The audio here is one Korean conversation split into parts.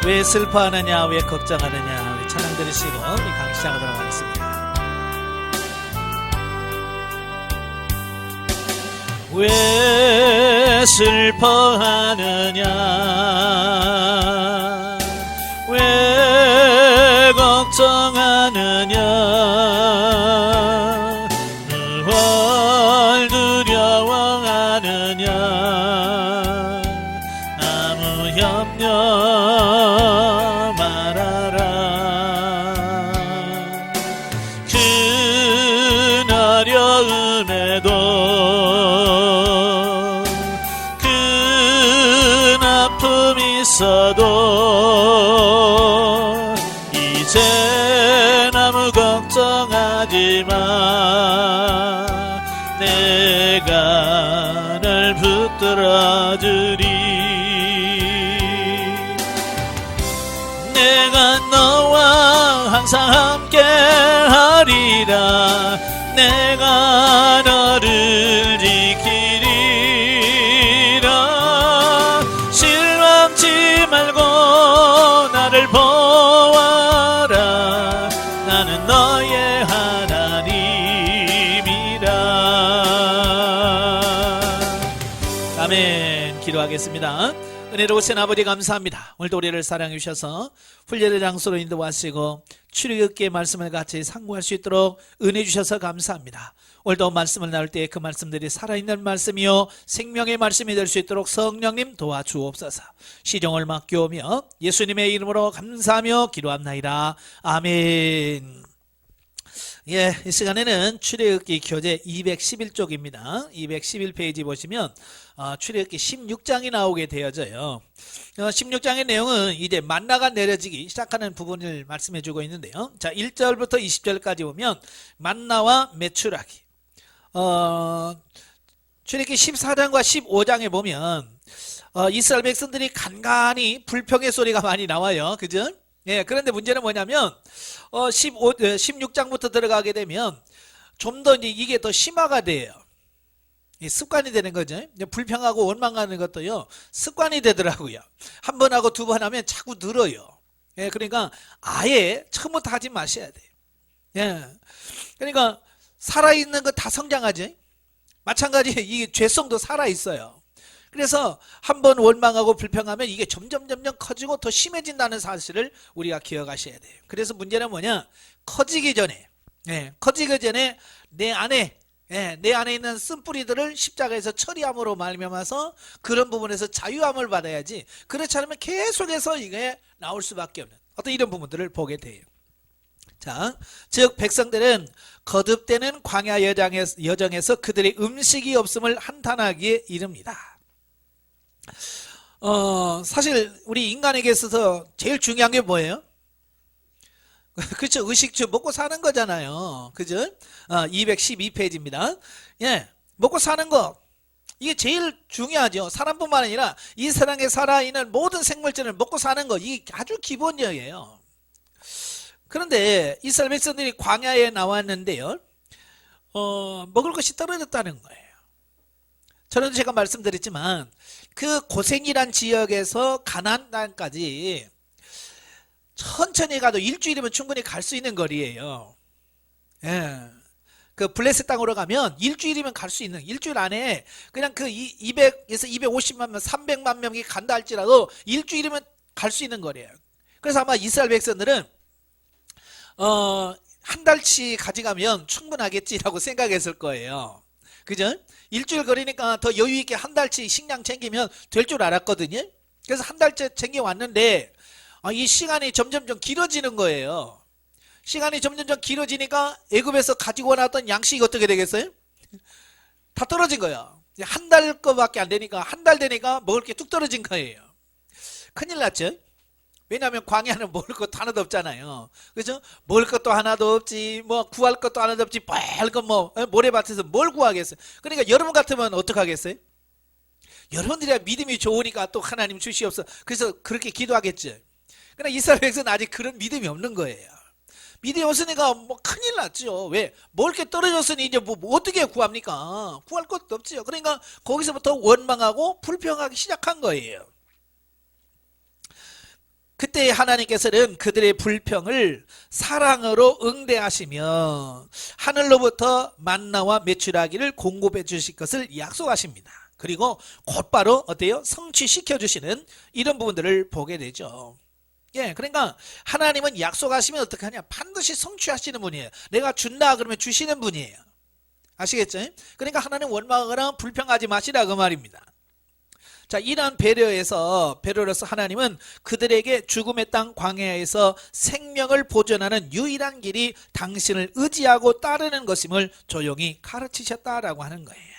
왜 슬퍼하느냐, 왜 걱정하느냐, 우리 찬양 들으시고 우리 강의 시작하도록 하겠습니다. 왜 슬퍼하느냐, 왜 걱정하느냐, 뭘 두려워하느냐, 아무 염려 말아라. 큰 어려움에도 큰 아픔이 있어도 이젠 아무 걱정하지 마. 내가 널 붙들어주리. 내가 너와 항상 함께 하리라. 내가 너를 지키리라. 실망치 말고 나를 보아라. 나는 너의 하나님이라. 아멘. 기도하겠습니다. 은혜로우신 아버지 감사합니다. 오늘도 우리를 사랑해 주셔서 훈련의 장소로 인도하시고 출애굽기의 말씀을 같이 상고할 수 있도록 은혜 주셔서 감사합니다. 오늘도 말씀을 나눌 때 그 말씀들이 살아있는 말씀이요 생명의 말씀이 될 수 있도록 성령님 도와주옵소서. 시종을 맡겨오며 예수님의 이름으로 감사하며 기도합나이다. 아멘. 예, 이 시간에는 출애굽기 교재 211쪽입니다. 211페이지 보시면 출애굽기 16장이 나오게 되어져요. 16장의 내용은 이제 만나가 내려지기 시작하는 부분을 말씀해 주고 있는데요. 자, 1절부터 20절까지 보면 만나와 메추라기. 출애굽기 14장과 15장에 보면 이스라엘 백성들이 간간히 불평의 소리가 많이 나와요. 그죠? 예, 그런데 문제는 뭐냐면 16장부터 들어가게 되면 좀 더 이게 더 심화가 돼요. 습관이 되는 거죠. 불평하고 원망하는 것도요 습관이 되더라고요. 한 번 하고 두 번 하면 자꾸 늘어요. 예, 그러니까 아예 처음부터 하지 마셔야 돼요. 예, 그러니까 살아있는 거 다 성장하죠. 마찬가지 이 죄성도 살아있어요. 그래서 한번 원망하고 불평하면 이게 점점 커지고 더 심해진다는 사실을 우리가 기억하셔야 돼요. 그래서 문제는 뭐냐, 커지기 전에 내 안에 있는 쓴뿌리들을 십자가에서 처리함으로 말미암아서 그런 부분에서 자유함을 받아야지, 그렇지 않으면 계속해서 이게 나올 수밖에 없는 어떤 이런 부분들을 보게 돼요. 자, 즉 백성들은 거듭되는 광야 여정에서 그들의 음식이 없음을 한탄하기에 이릅니다. 사실 우리 인간에게 있어서 제일 중요한 게 뭐예요? 그렇죠, 의식주, 먹고 사는 거잖아요. 그죠? 212페이지입니다. 예, 먹고 사는 거 이게 제일 중요하죠. 사람뿐만 아니라 이 세상에 살아있는 모든 생물체를 먹고 사는 거, 이게 아주 기본이에요. 그런데 이스라엘 백성들이 광야에 나왔는데요, 먹을 것이 떨어졌다는 거예요. 저는 제가 말씀드렸지만 그 고생이란 지역에서 가나안 땅까지 천천히 가도 일주일이면 충분히 갈 수 있는 거리예요. 예, 그 블레셋 땅으로 가면 일주일이면 갈 수 있는, 일주일 안에 그냥 그 200에서 250만 명, 300만 명이 간다 할지라도 일주일이면 갈 수 있는 거리예요. 그래서 아마 이스라엘 백성들은 한 달치 가져가면 충분하겠지라고 생각했을 거예요. 그죠? 일주일 거리니까 더 여유 있게 한 달치 식량 챙기면 될 줄 알았거든요. 그래서 한 달째 챙겨왔는데 이 시간이 점점 길어지는 거예요. 시간이 점점 길어지니까 애굽에서 가지고 나왔던 양식이 어떻게 되겠어요? 다 떨어진 거예요. 한 달 거밖에 안 되니까, 한 달 되니까 먹을 게 뚝 떨어진 거예요. 큰일 났죠? 왜냐하면 광야는 먹을 것도 하나도 없잖아요. 그죠? 먹을 것도 하나도 없지, 뭐 구할 것도 하나도 없지, 빨간 모래밭에서 뭘 구하겠어요? 그러니까 여러분 같으면 어떡하겠어요? 여러분들이 믿음이 좋으니까 또 하나님 주시옵소서, 그래서 그렇게 기도하겠죠. 그러나 이스라엘 백성은 아직 그런 믿음이 없는 거예요. 믿음이 없으니까 뭐 큰일 났죠. 왜? 먹을 게 떨어졌으니 이제 뭐 어떻게 구합니까? 구할 것도 없죠. 그러니까 거기서부터 원망하고 불평하기 시작한 거예요. 그때 하나님께서는 그들의 불평을 사랑으로 응대하시며 하늘로부터 만나와 메추라기를 공급해 주실 것을 약속하십니다. 그리고 곧바로 어때요? 성취시켜 주시는 이런 부분들을 보게 되죠. 예, 그러니까 하나님은 약속하시면 어떻게 하냐? 반드시 성취하시는 분이에요. 내가 준다 그러면 주시는 분이에요. 아시겠죠? 그러니까 하나님 원망하거나 불평하지 마시라 그 말입니다. 자, 이러한 배려로서 하나님은 그들에게 죽음의 땅 광야에서 생명을 보존하는 유일한 길이 당신을 의지하고 따르는 것임을 조용히 가르치셨다라고 하는 거예요.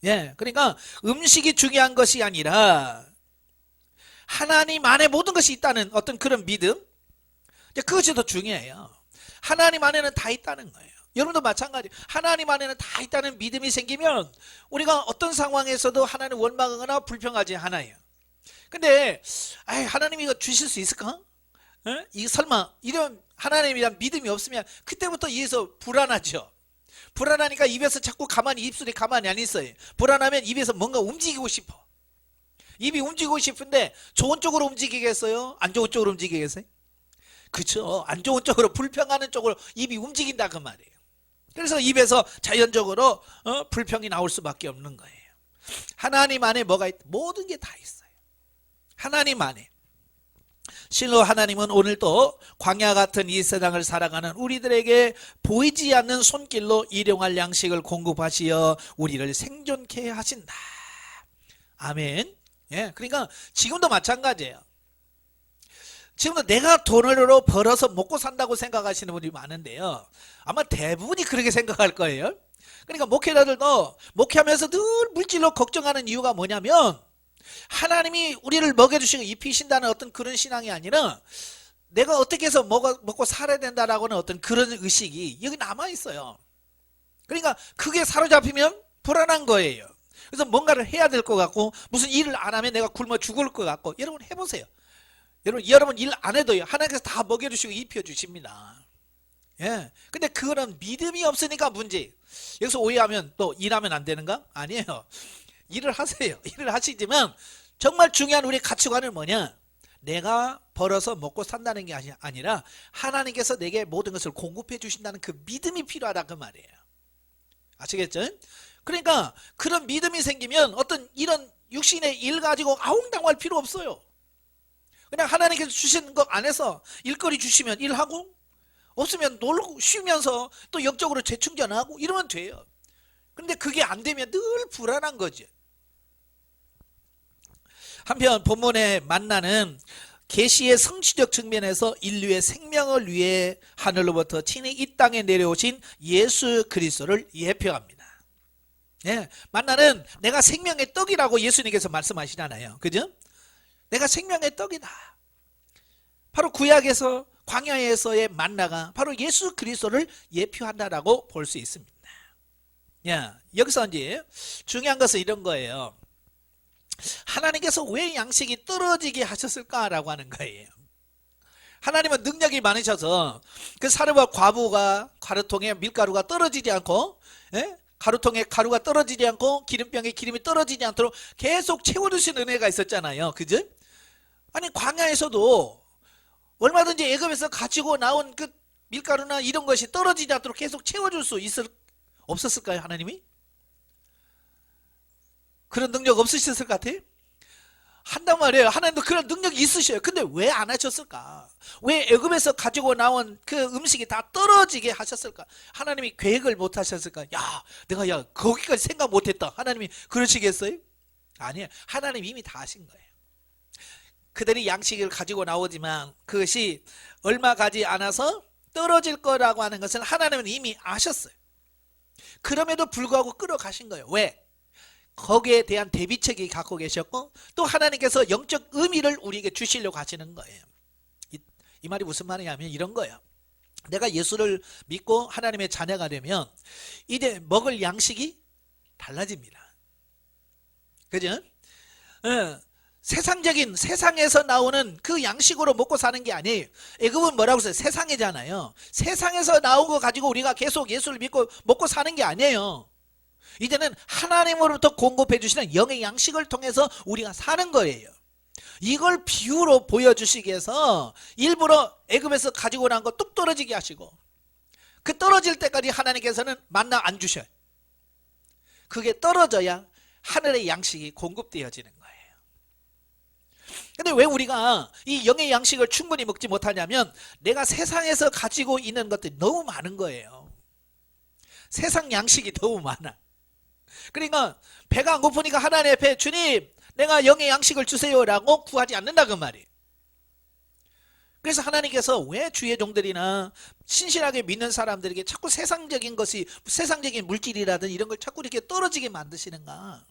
예, 그러니까 음식이 중요한 것이 아니라 하나님 안에 모든 것이 있다는 어떤 그런 믿음, 그것이 더 중요해요. 하나님 안에는 다 있다는 거예요. 여러분도 마찬가지. 하나님 안에는 다 있다는 믿음이 생기면 우리가 어떤 상황에서도 하나님 원망하거나 불평하지 않아요. 근데 하나님이 이거 주실 수 있을까? 이 설마 이런 하나님에 대한 믿음이 없으면 그때부터 이에서 불안하죠. 불안하니까 입에서 자꾸 입술이 가만히 안 있어요. 불안하면 입에서 뭔가 움직이고 싶어. 입이 움직이고 싶은데 좋은 쪽으로 움직이겠어요? 안 좋은 쪽으로 움직이겠어요? 그렇죠. 안 좋은 쪽으로, 불평하는 쪽으로 입이 움직인다 그 말이에요. 그래서 입에서 자연적으로 불평이 나올 수밖에 없는 거예요. 하나님 안에 뭐가 모든 게 다 있어요. 하나님 안에. 실로 하나님은 오늘도 광야 같은 이 세상을 살아가는 우리들에게 보이지 않는 손길로 일용할 양식을 공급하시어 우리를 생존케 하신다. 아멘. 예, 그러니까 지금도 마찬가지예요. 지금도 내가 돈으로 벌어서 먹고 산다고 생각하시는 분이 많은데요. 아마 대부분이 그렇게 생각할 거예요. 그러니까 목회자들도 목회하면서 늘 물질로 걱정하는 이유가 뭐냐면 하나님이 우리를 먹여주시고 입히신다는 어떤 그런 신앙이 아니라 내가 어떻게 해서 먹고 살아야 된다라고는 어떤 그런 의식이 여기 남아있어요. 그러니까 그게 사로잡히면 불안한 거예요. 그래서 뭔가를 해야 될 것 같고 무슨 일을 안 하면 내가 굶어 죽을 것 같고. 여러분 해보세요. 여러분 일 안 해도요 하나님께서 다 먹여주시고 입혀주십니다. 예. 근데 그거는 믿음이 없으니까 문제. 여기서 오해하면 또 일하면 안 되는가? 아니에요. 일을 하세요. 일을 하시지만 정말 중요한 우리 가치관은 뭐냐? 내가 벌어서 먹고 산다는 게 아니라 하나님께서 내게 모든 것을 공급해 주신다는 그 믿음이 필요하다 그 말이에요. 아시겠죠? 그러니까 그런 믿음이 생기면 어떤 이런 육신의 일 가지고 아웅당할 필요 없어요. 그냥 하나님께서 주신 것 안에서 일거리 주시면 일하고 없으면 놀고 쉬면서 또 영적으로 재충전하고 이러면 돼요. 그런데 그게 안 되면 늘 불안한 거죠. 한편 본문의 만나는 계시의 성취적 측면에서 인류의 생명을 위해 하늘로부터 친히 이 땅에 내려오신 예수 그리스도를 예표합니다. 예, 만나는 내가 생명의 떡이라고 예수님께서 말씀하시잖아요. 그죠? 내가 생명의 떡이다. 바로 구약에서 광야에서의 만나가 바로 예수 그리스도를 예표한다라고 볼 수 있습니다. 야, 여기서 이제 중요한 것은 이런 거예요. 하나님께서 왜 양식이 떨어지게 하셨을까라고 하는 거예요. 하나님은 능력이 많으셔서 그 사르와 과부가 가루통에 밀가루가 떨어지지 않고, 예? 가루통에 가루가 떨어지지 않고 기름병에 기름이 떨어지지 않도록 계속 채워주신 은혜가 있었잖아요. 그죠? 아니 광야에서도 얼마든지 애굽에서 가지고 나온 그 밀가루나 이런 것이 떨어지지 않도록 계속 채워줄 수 없었을까요? 하나님이? 그런 능력 없으셨을 것 같아요? 한단 말이에요. 하나님도 그런 능력이 있으셔요. 근데 왜 안 하셨을까? 왜 애굽에서 가지고 나온 그 음식이 다 떨어지게 하셨을까? 하나님이 계획을 못 하셨을까? 내가 거기까지 생각 못 했다. 하나님이 그러시겠어요? 아니에요. 하나님 이미 다 하신 거예요. 그들이 양식을 가지고 나오지만 그것이 얼마 가지 않아서 떨어질 거라고 하는 것을 하나님은 이미 아셨어요. 그럼에도 불구하고 끌어가신 거예요. 왜? 거기에 대한 대비책이 갖고 계셨고 또 하나님께서 영적 의미를 우리에게 주시려고 하시는 거예요. 이 말이 무슨 말이냐면 이런 거예요. 내가 예수를 믿고 하나님의 자녀가 되면 이제 먹을 양식이 달라집니다. 그죠? 세상에서 나오는 그 양식으로 먹고 사는 게 아니에요. 애굽은 뭐라고 했어요? 세상이잖아요. 세상에서 나온 거 가지고 우리가 계속 예수를 믿고 먹고 사는 게 아니에요. 이제는 하나님으로부터 공급해 주시는 영의 양식을 통해서 우리가 사는 거예요. 이걸 비유로 보여주시기 위해서 일부러 애굽에서 가지고 난 거 뚝 떨어지게 하시고, 그 떨어질 때까지 하나님께서는 만나 안 주셔요. 그게 떨어져야 하늘의 양식이 공급되어지는 거예요. 근데 왜 우리가 이 영의 양식을 충분히 먹지 못하냐면, 내가 세상에서 가지고 있는 것들이 너무 많은 거예요. 세상 양식이 너무 많아. 그러니까 배가 안 고프니까 하나님 앞에 주님 내가 영의 양식을 주세요라고 구하지 않는다 그 말이에요. 그래서 하나님께서 왜 주의 종들이나 신실하게 믿는 사람들에게 자꾸 세상적인 것이, 세상적인 물질이라든 이런 걸 자꾸 이렇게 떨어지게 만드시는가?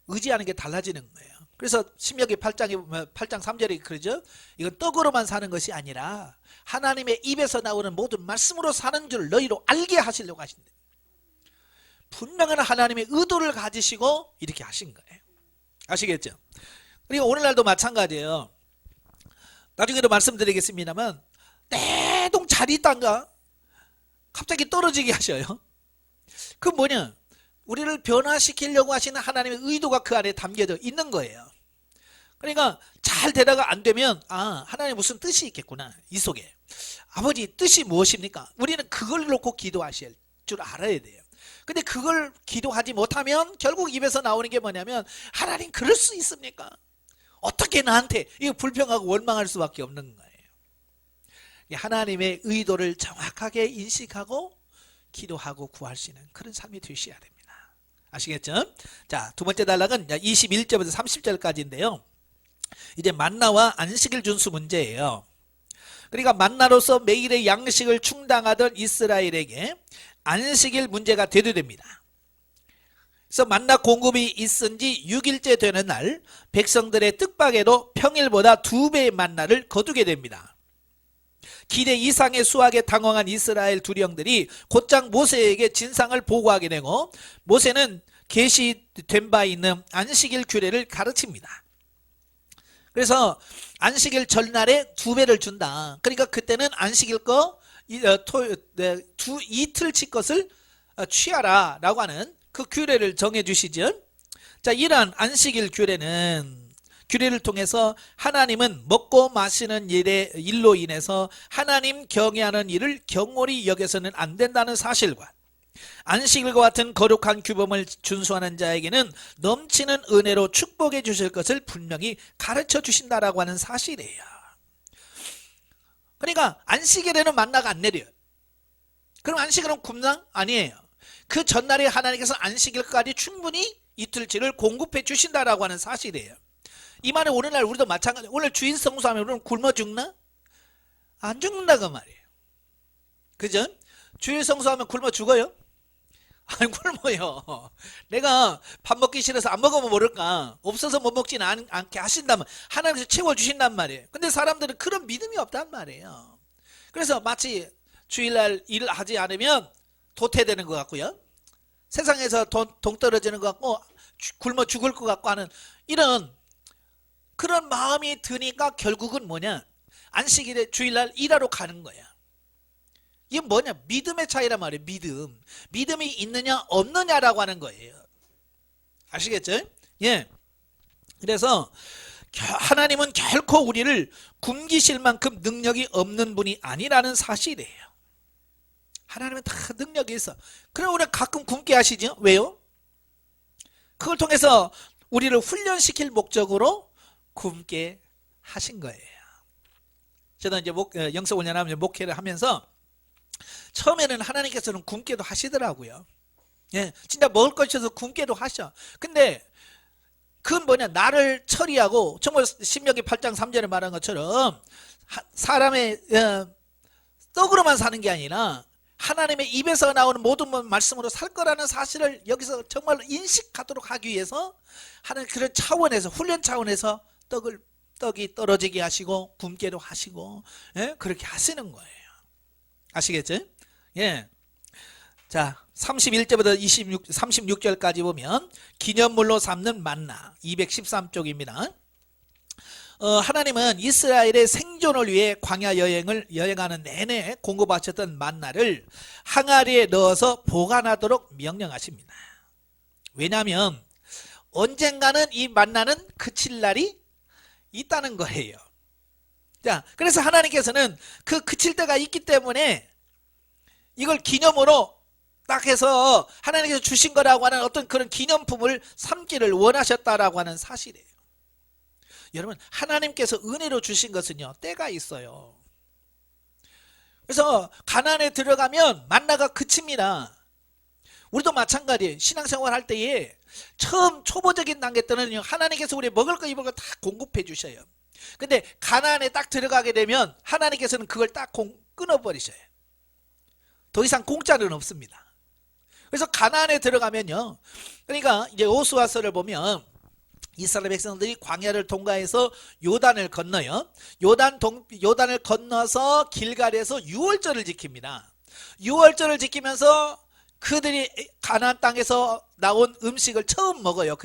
의지하는 게 달라지는 거예요. 그래서 신명기 8장 3절에 그러죠. 이건 떡으로만 사는 것이 아니라 하나님의 입에서 나오는 모든 말씀으로 사는 줄 너희로 알게 하시려고 하신대. 분명한 하나님의 의도를 가지시고 이렇게 하신 거예요. 아시겠죠? 그리고 오늘날도 마찬가지예요. 나중에도 말씀드리겠습니다만, 내 돈 잘 있단가 갑자기 떨어지게 하셔요. 그 뭐냐? 우리를 변화시키려고 하시는 하나님의 의도가 그 안에 담겨져 있는 거예요. 그러니까 잘 되다가 안 되면, 아, 하나님 무슨 뜻이 있겠구나 이 속에. 아버지 뜻이 무엇입니까? 우리는 그걸 놓고 기도하실 줄 알아야 돼요. 근데 그걸 기도하지 못하면 결국 입에서 나오는 게 뭐냐면, 하나님 그럴 수 있습니까? 어떻게 나한테, 이거 불평하고 원망할 수밖에 없는 거예요. 하나님의 의도를 정확하게 인식하고 기도하고 구할 수 있는 그런 삶이 되셔야 됩니다. 아시겠죠? 자, 두 번째 단락은 21절부터 30절까지인데요. 이제 만나와 안식일 준수 문제예요. 그러니까 만나로서 매일의 양식을 충당하던 이스라엘에게 안식일 문제가 대두됩니다. 그래서 만나 공급이 있은 지 6일째 되는 날 백성들의 뜻밖에도 평일보다 2배의 만나를 거두게 됩니다. 기대 이상의 수확에 당황한 이스라엘 두령들이 곧장 모세에게 진상을 보고하게 되고, 모세는 계시된 바 있는 안식일 규례를 가르칩니다. 그래서 안식일 전날에 2배를 준다. 그러니까 그때는 안식일 거 이틀치 것을 취하라 라고 하는 그 규례를 정해 주시죠. 자, 이러한 안식일 규례를 통해서 하나님은 먹고 마시는 일로 인해서 하나님 경외하는 일을 경홀히 여겨서는 안 된다는 사실과, 안식일과 같은 거룩한 규범을 준수하는 자에게는 넘치는 은혜로 축복해 주실 것을 분명히 가르쳐 주신다라고 하는 사실이에요. 그러니까 안식일에는 만나가 안 내려요. 그럼 안식일은 굶나? 아니에요. 그 전날에 하나님께서 안식일까지 충분히 이틀치를 공급해 주신다라고 하는 사실이에요. 이 말은 오늘날 우리도 마찬가지. 오늘 주일 성수하면 우리는 굶어 죽나? 안 죽는다 그 말이에요. 그죠? 주일 성수하면 굶어 죽어요? 안 굶어요. 내가 밥 먹기 싫어서 안 먹으면 모를까, 없어서 못 먹지는 않게 하신다면 하나님께서 채워주신단 말이에요. 근데 사람들은 그런 믿음이 없단 말이에요. 그래서 마치 주일날 일을 하지 않으면 도태되는 것 같고요, 세상에서 동 떨어지는 것 같고 굶어 죽을 것 같고 하는 이런 그런 마음이 드니까 결국은 뭐냐, 안식일에 주일날 일하러 가는 거야. 이게 뭐냐, 믿음의 차이란 말이에요. 믿음이 있느냐 없느냐라고 하는 거예요. 아시겠죠? 예. 그래서 하나님은 결코 우리를 굶기실 만큼 능력이 없는 분이 아니라는 사실이에요. 하나님은 다 능력이 있어. 그럼 우리가 가끔 굶게 하시죠? 왜요? 그걸 통해서 우리를 훈련시킬 목적으로 굶게 하신 거예요. 저도 이제 영성훈련하면 목회를 하면서 처음에는 하나님께서는 굶게도 하시더라고요. 예, 진짜 먹을 것 있어서 굶게도 하셔. 근데 그건 뭐냐, 나를 처리하고, 정말 신명기 8장 3절에 말한 것처럼 사람의 떡으로만 사는 게 아니라 하나님의 입에서 나오는 모든 말씀으로 살 거라는 사실을 여기서 정말 인식하도록 하기 위해서 하는 그런 차원에서, 훈련 차원에서 떡이 떨어지게 하시고 굶게도 하시고, 예? 그렇게 하시는 거예요. 아시겠죠? 예. 자, 31절부터 36절까지 보면 기념물로 삼는 만나 213쪽입니다. 하나님은 이스라엘의 생존을 위해 광야 여행하는 내내 공급하셨던 만나를 항아리에 넣어서 보관하도록 명령하십니다. 왜냐하면 언젠가는 이 만나는 그칠 날이 있다는 거예요. 자, 그래서 하나님께서는 그 그칠 때가 있기 때문에 이걸 기념으로 딱 해서 하나님께서 주신 거라고 하는 어떤 그런 기념품을 삼기를 원하셨다라고 하는 사실이에요. 여러분, 하나님께서 은혜로 주신 것은요, 때가 있어요. 그래서 가나안에 들어가면 만나가 그칩니다. 우리도 마찬가지예요. 신앙생활 할 때에 처음 초보적인 단계 때는 하나님께서 우리 먹을 거 입을 거 다 공급해 주셔요. 근데 가나안에 딱 들어가게 되면 하나님께서는 그걸 딱 끊어버리셔요. 더 이상 공짜는 없습니다. 그래서 가나안에 들어가면요, 그러니까 이제 여호수아서를 보면 이스라엘 백성들이 광야를 통과해서 요단을 건너요. 요단을 건너서 길갈에서 유월절을 지킵니다. 유월절을 지키면서 그들이 가나안 땅에서 나온 음식을 처음 먹어요.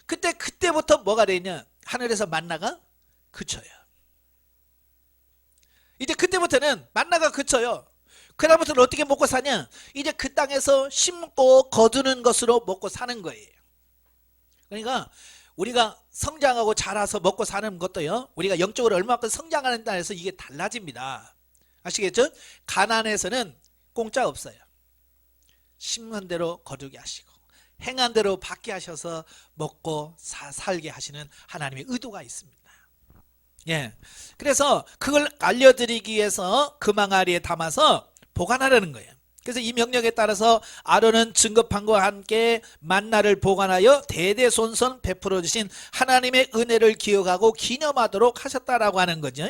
그때부터 뭐가 되냐? 하늘에서 만나가 그쳐요. 이제 그때부터는 만나가 그쳐요. 그다음부터는 어떻게 먹고 사냐? 이제 그 땅에서 심고 거두는 것으로 먹고 사는 거예요. 그러니까 우리가 성장하고 자라서 먹고 사는 것도요, 우리가 영적으로 얼마큼 성장하는다에 따라서 이게 달라집니다. 아시겠죠? 가나안에서는 공짜 없어요. 심은 대로 거두게 하시고 행한 대로 받게 하셔서 먹고 살게 하시는 하나님의 의도가 있습니다. 예, 그래서 그걸 알려드리기 위해서 금항아리에 담아서 보관하려는 거예요. 그래서 이 명령에 따라서 아론은 증거판과 함께 만나를 보관하여 대대손손 베풀어 주신 하나님의 은혜를 기억하고 기념하도록 하셨다라고 하는 거죠.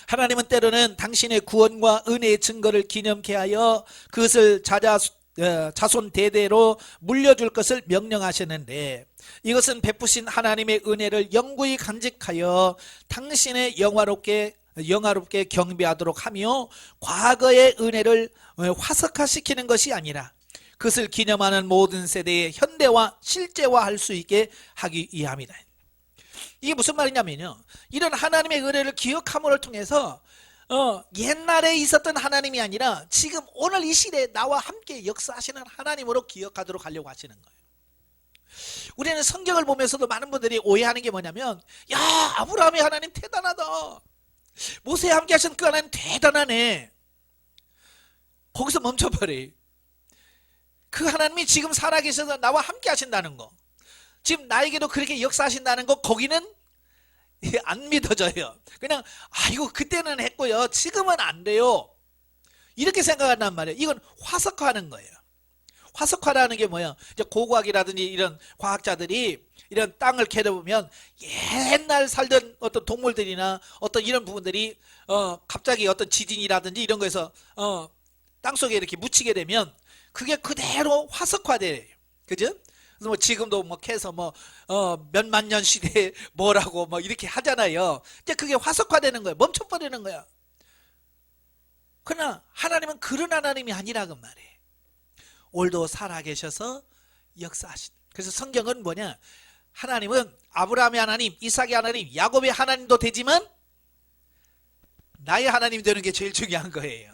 하나님은 때로는 당신의 구원과 은혜의 증거를 기념케 하여 그것을 자손 대대로 물려줄 것을 명령하셨는데, 이것은 베푸신 하나님의 은혜를 영구히 간직하여 당신의 영화롭게 경배하도록 하며 과거의 은혜를 화석화시키는 것이 아니라 그것을 기념하는 모든 세대의 현대화 실제화할 수 있게 하기 위함이다. 이게 무슨 말이냐면요, 이런 하나님의 은혜를 기억함을 통해서 옛날에 있었던 하나님이 아니라 지금 오늘 이 시대에 나와 함께 역사하시는 하나님으로 기억하도록 하려고 하시는 거예요. 우리는 성경을 보면서도 많은 분들이 오해하는 게 뭐냐면, 야, 아브라함의 하나님 대단하다, 모세와 함께 하신 그 하나님 대단하네. 거기서 멈춰버려. 그 하나님이 지금 살아계셔서 나와 함께 하신다는 거, 지금 나에게도 그렇게 역사하신다는 거, 거기는 안 믿어져요. 그냥 이거 그때는 했고요, 지금은 안 돼요, 이렇게 생각한단 말이에요. 이건 화석화하는 거예요. 화석화라는 게 뭐예요? 이제 고고학이라든지 이런 과학자들이 이런 땅을 캐려보면 옛날 살던 어떤 동물들이나 어떤 이런 부분들이 갑자기 어떤 지진이라든지 이런 거에서 땅속에 이렇게 묻히게 되면 그게 그대로 화석화돼요. 그죠? 그래서 뭐 지금도 뭐 캐서 몇만 년 시대에 뭐라고 이렇게 하잖아요. 이제 그게 화석화되는 거예요. 멈춰버리는 거야. 그러나 하나님은 그런 하나님이 아니라 그 말이에요. 오늘도 살아계셔서 역사하신. 그래서 성경은 뭐냐? 하나님은 아브라함의 하나님, 이삭의 하나님, 야곱의 하나님도 되지만 나의 하나님이 되는 게 제일 중요한 거예요.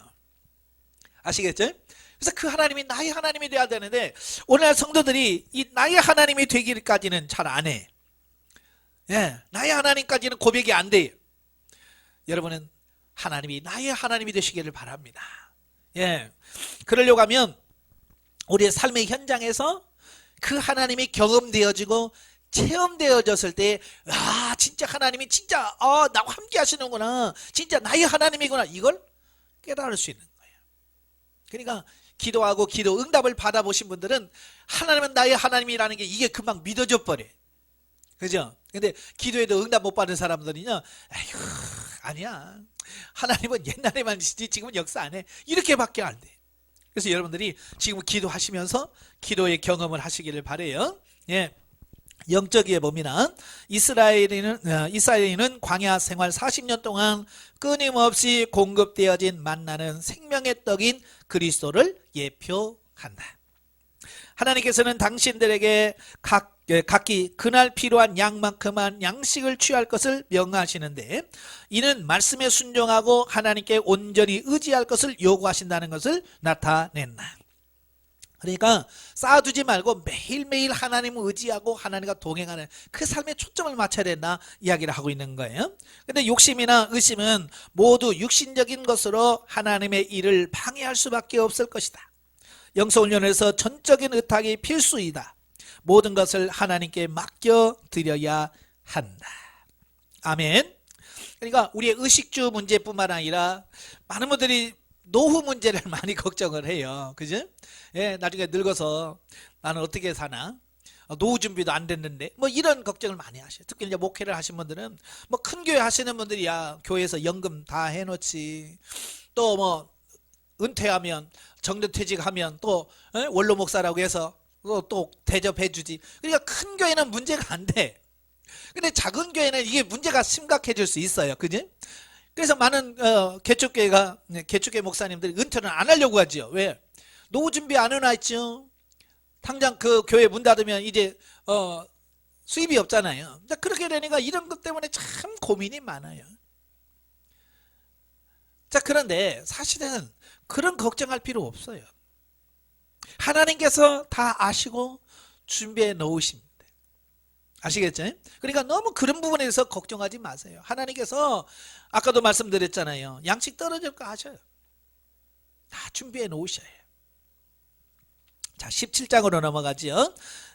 아시겠죠? 그래서 그 하나님이 나의 하나님이 돼야 되는데, 오늘날 성도들이 이 나의 하나님이 되기까지는 잘 안 해. 예, 나의 하나님까지는 고백이 안 돼요. 여러분은 하나님이 나의 하나님이 되시기를 바랍니다. 예, 그러려고 하면 우리의 삶의 현장에서 그 하나님이 경험되어지고 체험되어졌을 때, 진짜 하나님이 진짜 나와 함께 하시는구나, 진짜 나의 하나님이구나, 이걸 깨달을 수 있는 거예요. 그러니까 기도하고 기도 응답을 받아보신 분들은 하나님은 나의 하나님이라는 게 이게 금방 믿어져 버려요. 그죠? 근데 기도에도 응답 못 받은 사람들은요, 아니야, 하나님은 옛날에만 있지 지금은 역사 안 해, 이렇게밖에 안 돼. 그래서 여러분들이 지금 기도하시면서 기도의 경험을 하시기를 바래요. 예. 영적이에 보면 이스라엘인은 광야 생활 40년 동안 끊임없이 공급되어진 만나는 생명의 떡인 그리스도를 예표한다. 하나님께서는 당신들에게 각기 그날 필요한 양만큼만 양식을 취할 것을 명하시는데, 이는 말씀에 순종하고 하나님께 온전히 의지할 것을 요구하신다는 것을 나타낸다. 그러니까 쌓아두지 말고 매일매일 하나님을 의지하고 하나님과 동행하는 그 삶에 초점을 맞춰야 된다 이야기를 하고 있는 거예요. 근데 욕심이나 의심은 모두 육신적인 것으로 하나님의 일을 방해할 수밖에 없을 것이다. 영성훈련에서 전적인 의탁이 필수이다. 모든 것을 하나님께 맡겨드려야 한다. 아멘. 그러니까 우리의 의식주 문제뿐만 아니라 많은 분들이 노후 문제를 많이 걱정을 해요. 그죠? 예, 나중에 늙어서 나는 어떻게 사나? 노후 준비도 안 됐는데 뭐 이런 걱정을 많이 하셔요. 특히 이제 목회를 하신 분들은 뭐 큰 교회 하시는 분들이야 교회에서 연금 다 해놓지. 또 뭐 은퇴하면 정년퇴직하면 또 원로 목사라고 해서 또 대접해 주지. 그러니까 큰 교회는 문제가 안 돼. 근데 작은 교회는 이게 문제가 심각해질 수 있어요. 그지? 그래서 많은 개척교회 목사님들이 은퇴는 안 하려고 하죠. 왜? 노후 준비 안 해놨죠. 당장 그 교회 문 닫으면 이제 수입이 없잖아요. 그렇게 되니까 이런 것 때문에 참 고민이 많아요. 자, 그런데 사실은 그런 걱정할 필요 없어요. 하나님께서 다 아시고 준비해 놓으십니다. 아시겠죠? 그러니까 너무 그런 부분에서 걱정하지 마세요. 하나님께서 아까도 말씀드렸잖아요. 양식 떨어질 거 아셔요. 다 준비해 놓으셔요. 자, 17장으로 넘어가죠.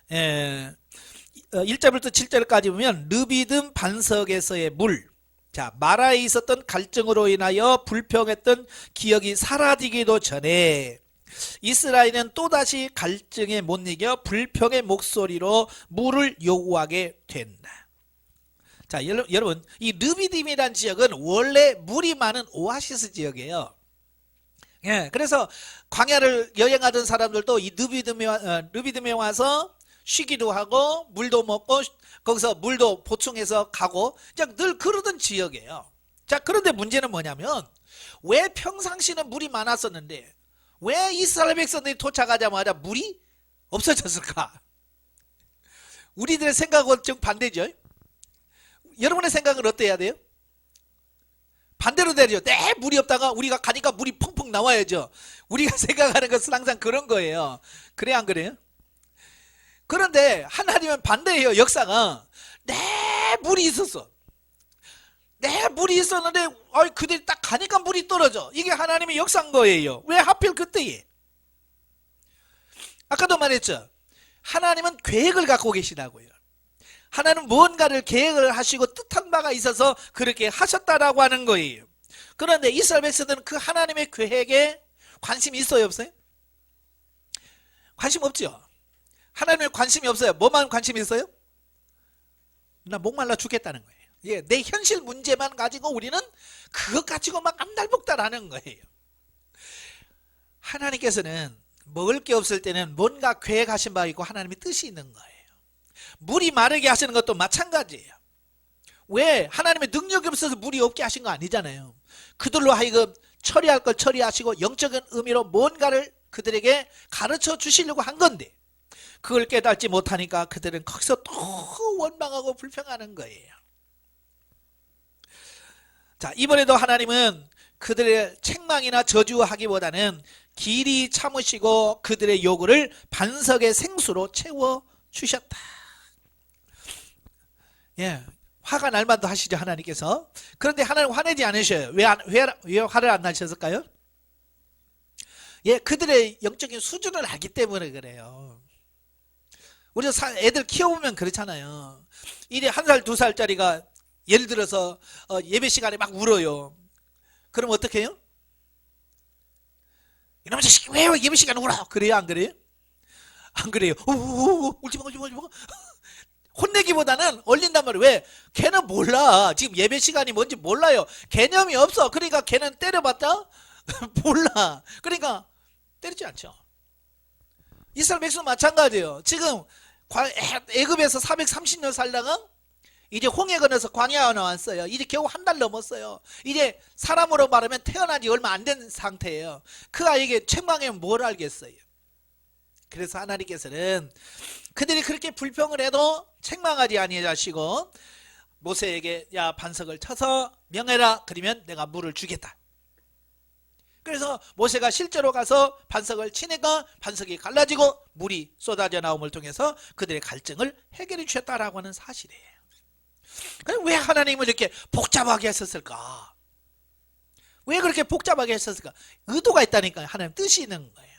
1절부터 7절까지 보면 르비딤 반석에서의 물. 자, 마라에 있었던 갈증으로 인하여 불평했던 기억이 사라지기도 전에 이스라엘은 또다시 갈증에 못 이겨 불평의 목소리로 물을 요구하게 된다. 자, 여러분, 이 르비딤이라는 지역은 원래 물이 많은 오아시스 지역이에요. 예, 그래서 광야를 여행하던 사람들도 이 르비딤에 와서 쉬기도 하고 물도 먹고 거기서 물도 보충해서 가고 그냥 늘 그러던 지역이에요. 자, 그런데 문제는 뭐냐면 왜 평상시는 물이 많았었는데 왜 이스라엘 백성들이 도착하자마자 물이 없어졌을까? 우리들의 생각은 좀 반대죠. 여러분의 생각은 어때야 돼요? 반대로 되죠. 물이 없다가 우리가 가니까 물이 펑펑 나와야죠. 우리가 생각하는 것은 항상 그런 거예요. 그래 안 그래요? 그런데 하나님은 반대예요. 역사가 물이 있었어. 물이 있었는데 그들이 딱 가니까 물이 떨어져. 이게 하나님의 역사인 거예요. 왜 하필 그때에? 아까도 말했죠. 하나님은 계획을 갖고 계시다고요. 하나님은 무언가를 계획을 하시고 뜻한 바가 있어서 그렇게 하셨다라고 하는 거예요. 그런데 이스라엘 백성들은 그 하나님의 계획에 관심이 있어요, 없어요? 관심 없죠. 하나님의 관심이 없어요. 뭐만 관심이 있어요? 나 목말라 죽겠다는 거예요. 예, 내 현실 문제만 가지고 우리는 그것 가지고 막 안달복달하는 거예요. 하나님께서는 먹을 게 없을 때는 뭔가 계획하신 바 있고 하나님의 뜻이 있는 거예요. 물이 마르게 하시는 것도 마찬가지예요. 왜? 하나님의 능력이 없어서 물이 없게 하신 거 아니잖아요. 그들로 하여금 처리할 걸 처리하시고 영적인 의미로 뭔가를 그들에게 가르쳐 주시려고 한 건데 그걸 깨닫지 못하니까 그들은 거기서 또 원망하고 불평하는 거예요. 자, 이번에도 하나님은 그들의 책망이나 저주하기보다는 길이 참으시고 그들의 요구를 반석의 생수로 채워주셨다. 예, 화가 날 만도 하시죠, 하나님께서. 그런데 하나님 화내지 않으셔요. 왜 화를 안 나셨을까요? 예, 그들의 영적인 수준을 알기 때문에 그래요. 우리 애들 키워보면 그렇잖아요. 이래 1살, 2살짜리가 예를 들어서 예배 시간에 막 울어요. 그럼 어떻게 해요? 이놈의 자식이 왜 예배 시간에 울어? 그래요, 안 그래요? 안 그래요. 울지마. 혼내기보다는 얼린단 말이에요. 왜? 걔는 몰라. 지금 예배 시간이 뭔지 몰라요. 개념이 없어. 그러니까 걔는 때려봤자 몰라. 그러니까 때리지 않죠. 이스라엘 백성은 마찬가지예요. 지금 애굽에서 430년 살다가 이제 홍해 건너서 광야에 나왔어요. 이제 겨우 한 달 넘었어요. 이제 사람으로 말하면 태어난 지 얼마 안 된 상태예요. 그 아이에게 책망하면 뭘 알겠어요. 그래서 하나님께서는 그들이 그렇게 불평을 해도 책망하지 아니하시고 모세에게 야 반석을 쳐서 명해라. 그러면 내가 물을 주겠다. 그래서 모세가 실제로 가서 반석을 치니까 반석이 갈라지고 물이 쏟아져 나옴을 통해서 그들의 갈증을 해결해 주셨다라고 하는 사실이에요. 그럼 왜 하나님을 이렇게 복잡하게 했었을까? 왜 그렇게 복잡하게 했었을까? 의도가 있다니까요. 하나님 뜻이 있는 거예요.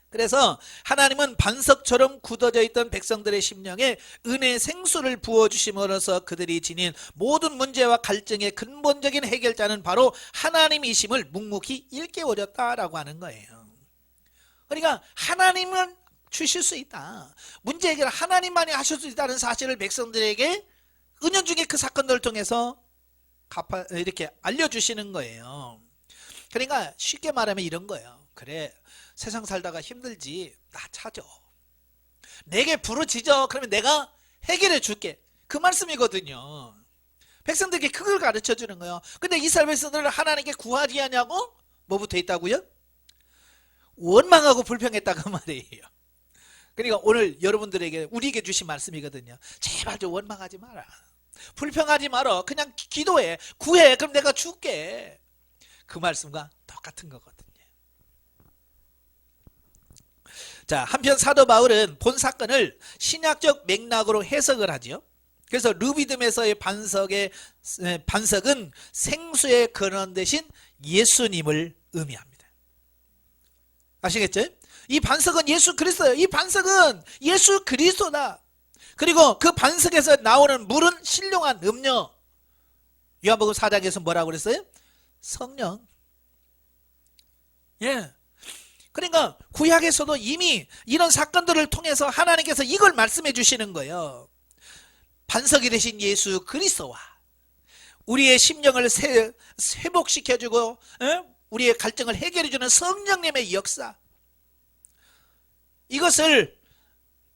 그래서 하나님은 반석처럼 굳어져 있던 백성들의 심령에 은혜의 생수를 부어주심으로써 그들이 지닌 모든 문제와 갈증의 근본적인 해결자는 바로 하나님이심을 묵묵히 일깨워줬다라고 하는 거예요. 그러니까 하나님은 주실 수 있다. 문제 해결을 하나님만이 하실 수 있다는 사실을 백성들에게 은연중에 그 사건들을 통해서 이렇게 알려주시는 거예요. 그러니까 쉽게 말하면 이런 거예요. 그래, 세상 살다가 힘들지, 나 찾아. 내게 부르짖어. 그러면 내가 해결해 줄게. 그 말씀이거든요. 백성들에게 그걸 가르쳐 주는 거예요. 근데 이스라엘 백성들은 하나님께 구하지 않냐고? 뭐부터 있다고요? 원망하고 불평했다고 말이에요. 그러니까 오늘 여러분들에게 우리에게 주신 말씀이거든요. 제발 좀 원망하지 마라. 불평하지 마라. 그냥 기도해. 구해. 그럼 내가 줄게. 그 말씀과 똑같은 거거든요. 자, 한편 사도 바울은 본 사건을 신약적 맥락으로 해석을 하죠. 그래서 르비딤에서의 반석은 생수의 근원 대신 예수님을 의미합니다. 아시겠죠? 이 반석은 예수 그리스도예요. 이 반석은 예수 그리스도다. 그리고 그 반석에서 나오는 물은 신령한 음료. 요한복음 4장에서 뭐라고 그랬어요? 성령. 예. 그러니까 구약에서도 이미 이런 사건들을 통해서 하나님께서 이걸 말씀해 주시는 거예요. 반석이 되신 예수 그리스도와 우리의 심령을 회복시켜주고 우리의 갈증을 해결해주는 성령님의 역사, 이것을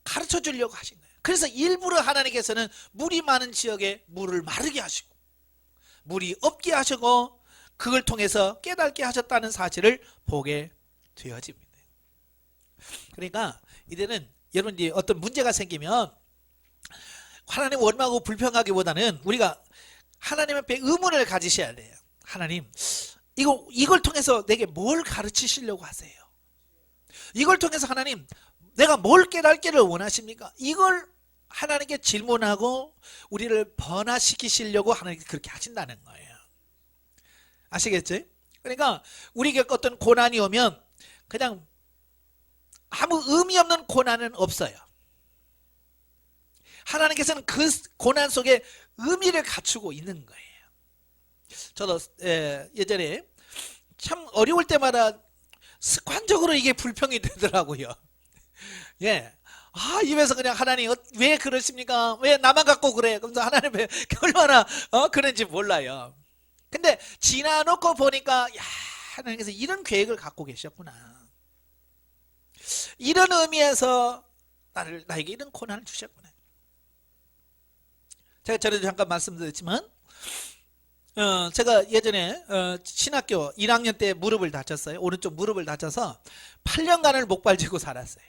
가르쳐 주려고 하신 거예요. 그래서 일부러 하나님께서는 물이 많은 지역에 물을 마르게 하시고 물이 없게 하시고 그걸 통해서 깨닫게 하셨다는 사실을 보게 되어집니다. 그러니까 이제는 여러분들이 어떤 문제가 생기면 하나님 원망하고 불평하기보다는 우리가 하나님 앞에 의문을 가지셔야 돼요. 하나님, 이걸 통해서 내게 뭘 가르치시려고 하세요? 이걸 통해서 하나님, 내가 뭘 깨닫기를 원하십니까? 이걸 하나님께 질문하고 우리를 변화시키시려고 하나님께 그렇게 하신다는 거예요. 아시겠죠? 그러니까 우리에게 어떤 고난이 오면 그냥 아무 의미 없는 고난은 없어요. 하나님께서는 그 고난 속에 의미를 갖추고 있는 거예요. 저도 예전에 참 어려울 때마다 습관적으로 이게 불평이 되더라고요. 예. 입에서 그냥 하나님 왜 그러십니까? 왜 나만 갖고 그래? 그러면서 하나님 왜 얼마나 그런지 몰라요. 근데 지나놓고 보니까 야, 하나님께서 이런 계획을 갖고 계셨구나. 이런 의미에서 나에게 이런 고난을 주셨구나. 제가 전에도 잠깐 말씀드렸지만 제가 예전에 신학교 1학년 때 무릎을 다쳤어요. 오른쪽 무릎을 다쳐서 8년간을 목발지고 살았어요.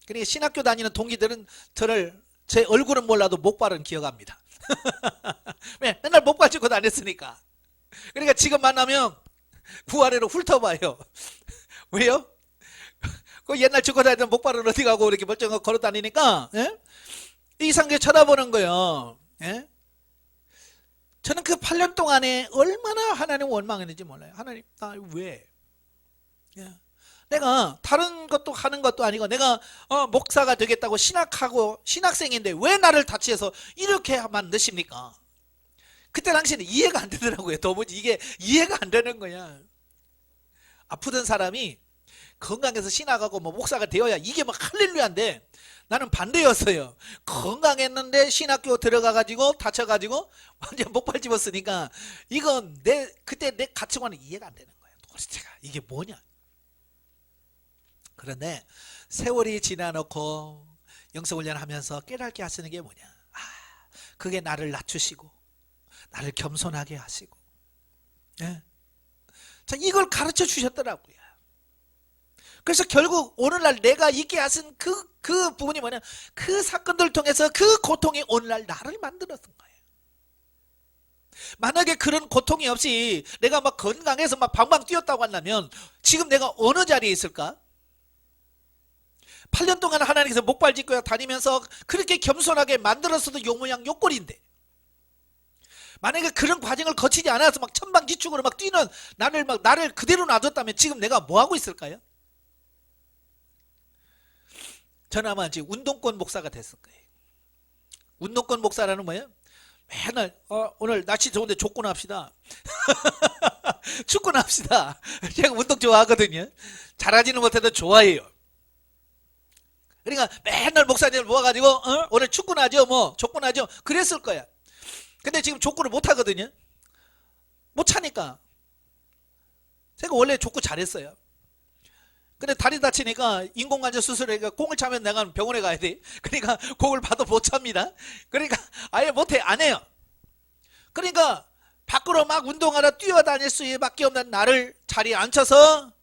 그러니까 신학교 다니는 동기들은 제 얼굴은 몰라도 목발은 기억합니다. 왜? 맨날 목발지고 다녔으니까. 그러니까 지금 만나면 구아래로 훑어봐요. 왜요? 그 옛날 죽고 다니던 목발은 어디 가고 이렇게 멀쩡하게 걸어 다니니까 이상하게 쳐다보는 거예요. 예? 저는 그 8년 동안에 얼마나 하나님 원망했는지 몰라요. 하나님, 나 왜? 예. 내가 다른 것도 하는 것도 아니고 내가 목사가 되겠다고 신학생인데 왜 나를 다치해서 이렇게 만드십니까? 그때 당시에는 이해가 안 되더라고요. 도무지 이게 이해가 안 되는 거야. 아프던 사람이 건강해서 신학하고 목사가 되어야 이게 막 할렐루야인데 나는 반대였어요. 건강했는데 신학교 들어가가지고 다쳐가지고 완전 목발 집었으니까 이건 그때 내 가치관은 이해가 안 되는 거예요. 도대체가 이게 뭐냐? 그런데 세월이 지나놓고 영성훈련하면서 깨닫게 하시는 게 뭐냐? 그게 나를 낮추시고 나를 겸손하게 하시고, 예. 자, 이걸 가르쳐 주셨더라고요. 그래서 결국 오늘날 내가 있게 하신 그 부분이 뭐냐? 그 사건들을 통해서 그 고통이 오늘날 나를 만들었던 거예요. 만약에 그런 고통이 없이 내가 막 건강해서 막 방방 뛰었다고 한다면 지금 내가 어느 자리에 있을까? 8년 동안 하나님께서 목발 짚고 다니면서 그렇게 겸손하게 만들었어도 요모양 요꼴인데, 만약에 그런 과정을 거치지 않아서 막 천방지축으로 막 뛰는 나를 그대로 놔뒀다면 지금 내가 뭐 하고 있을까요? 저는 아마 지금 운동권 목사가 됐을 거예요. 운동권 목사라는 뭐예요? 맨날 오늘 날씨 좋은데 족구나 합시다. 축구나 합시다. 제가 운동 좋아하거든요. 잘하지는 못해도 좋아해요. 그러니까 맨날 목사님을 모아가지고 오늘 축구나 하죠, 뭐 족구나 하죠. 그랬을 거야. 근데 지금 족구를 못 하거든요. 못 차니까. 제가 원래 족구 잘했어요. 근데 다리 다치니까 인공관절 수술하니까 공을 차면 내가 병원에 가야 돼. 그러니까 공을 봐도 못 찹니다. 그러니까 아예 못해, 안 해요. 그러니까 밖으로 막 운동하러 뛰어다닐 수밖에 없는 나를 자리에 앉혀서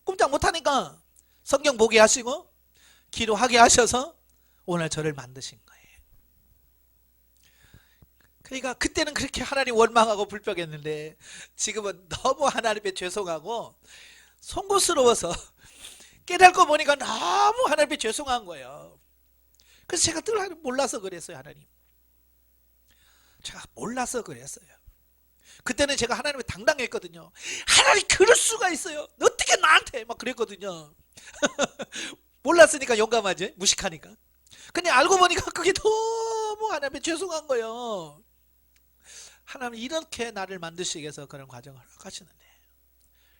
꼼짝 못하니까 성경 보게 하시고 기도하게 하셔서 오늘 저를 만드신 거예요. 그러니까 그때는 그렇게 하나님 원망하고 불평했는데 지금은 너무 하나님께 죄송하고 송구스러워서 깨닫고 보니까 너무 하나님께 죄송한 거예요. 그래서 제가 늘 몰라서 그랬어요. 하나님, 제가 몰라서 그랬어요. 그때는 제가 하나님께 당당했거든요. 하나님, 그럴 수가 있어요. 어떻게 나한테 막 그랬거든요. 몰랐으니까 용감하지, 무식하니까. 근데 알고 보니까 그게 너무 하나님께 죄송한 거예요. 하나님 이렇게 나를 만드시기 위해서 그런 과정을 하시는데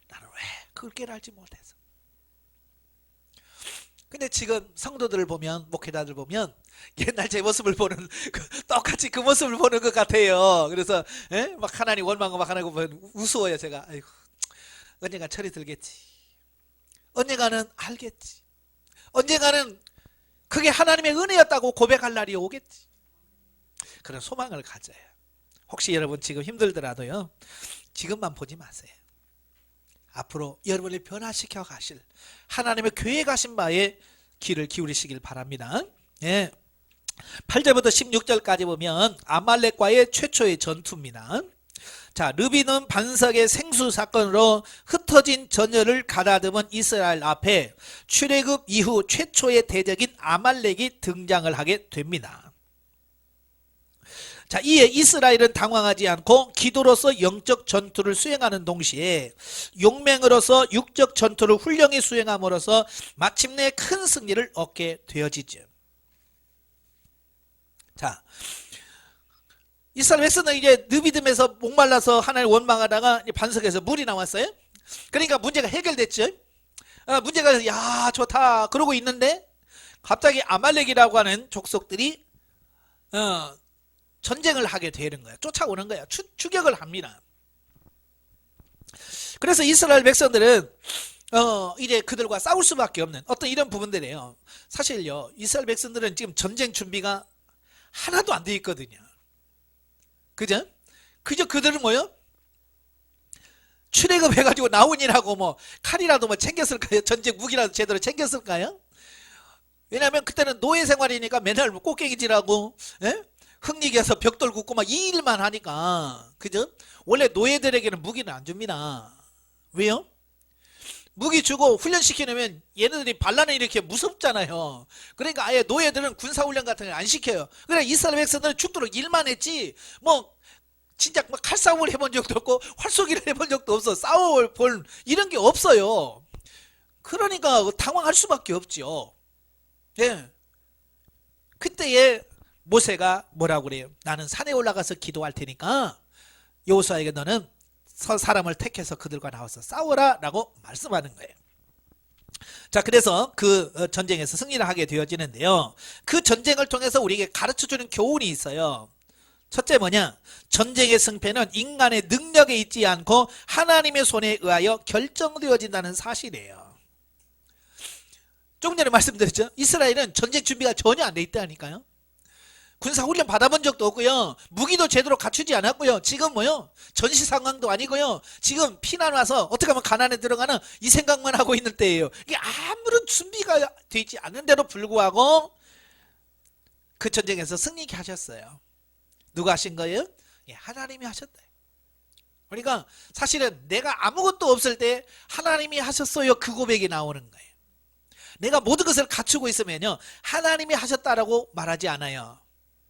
나는 왜 그걸 깨달지 못해서. 근데 지금 성도들을 보면, 목회자들 보면 옛날 제 모습을 보는 똑같이 그 모습을 보는 것 같아요. 그래서 막 하나님 원망하고 막 하나님 보면 우스워요. 제가 아이고, 언젠가 철이 들겠지, 언젠가는 알겠지, 언젠가는 그게 하나님의 은혜였다고 고백할 날이 오겠지. 그런 소망을 가져요. 혹시 여러분 지금 힘들더라도요, 지금만 보지 마세요. 앞으로 여러분을 변화시켜 가실 하나님의 교회 가신 바에 귀를 기울이시길 바랍니다. 예. 8절부터 16절까지 보면 아말렉과의 최초의 전투입니다. 자, 르비는 반석의 생수 사건으로 흩어진 전열을 가다듬은 이스라엘 앞에 출애굽 이후 최초의 대적인 아말렉이 등장을 하게 됩니다. 자, 이에 이스라엘은 당황하지 않고 기도로서 영적 전투를 수행하는 동시에 용맹으로서 육적 전투를 훌륭히 수행함으로써 마침내 큰 승리를 얻게 되어지죠. 자, 이스라엘 백성은 이제 느비딤에서 목말라서 하나님 원망하다가 반석에서 물이 나왔어요. 그러니까 문제가 해결됐죠. 문제가 야 좋다 그러고 있는데 갑자기 아말렉이라고 하는 족속들이 전쟁을 하게 되는 거예요. 쫓아오는 거예요. 추격을 합니다. 그래서 이스라엘 백성들은 이제 그들과 싸울 수밖에 없는 어떤 이런 부분들이에요. 사실요, 이스라엘 백성들은 지금 전쟁 준비가 하나도 안 돼 있거든요. 그죠? 그저 그들은 뭐요? 출애굽 해가지고 나온이라고 뭐 칼이라도 뭐 챙겼을까요? 전쟁 무기라도 제대로 챙겼을까요? 왜냐하면 그때는 노예 생활이니까 맨날 뭐 꽃게기질하고 흙리기에서 벽돌 굽고 막 이 일만 하니까, 그죠? 원래 노예들에게는 무기는 안 줍니다. 왜요? 무기 주고 훈련시키려면 얘네들이 반란을 일으켜 무섭잖아요. 그러니까 아예 노예들은 군사훈련 같은 걸 안 시켜요. 그러니까 이스라엘 백성들은 죽도록 일만 했지 뭐 진짜 뭐 칼싸움을 해본 적도 없고 활쏘기를 해본 적도 없어. 싸워볼 이런 게 없어요. 그러니까 당황할 수밖에 없죠. 예. 그때에 모세가 뭐라고 그래요? 나는 산에 올라가서 기도할 테니까 여호수아에게 너는 사람을 택해서 그들과 나와서 싸워라 라고 말씀하는 거예요. 자, 그래서 그 전쟁에서 승리를 하게 되어지는데요, 그 전쟁을 통해서 우리에게 가르쳐주는 교훈이 있어요. 첫째 뭐냐? 전쟁의 승패는 인간의 능력에 있지 않고 하나님의 손에 의하여 결정되어진다는 사실이에요. 조금 전에 말씀드렸죠? 이스라엘은 전쟁 준비가 전혀 안 돼 있다니까요. 군사훈련 받아본 적도 없고요, 무기도 제대로 갖추지 않았고요, 지금 뭐요? 전시 상황도 아니고요, 지금 피난 와서 어떻게 하면 가나안에 들어가는 이 생각만 하고 있는 때예요. 이게 아무런 준비가 되지 않는데도 불구하고 그 전쟁에서 승리케 하셨어요. 누가 하신 거예요? 예, 하나님이 하셨다. 그러니까 사실은 내가 아무것도 없을 때 하나님이 하셨어요, 그 고백이 나오는 거예요. 내가 모든 것을 갖추고 있으면요, 하나님이 하셨다라고 말하지 않아요.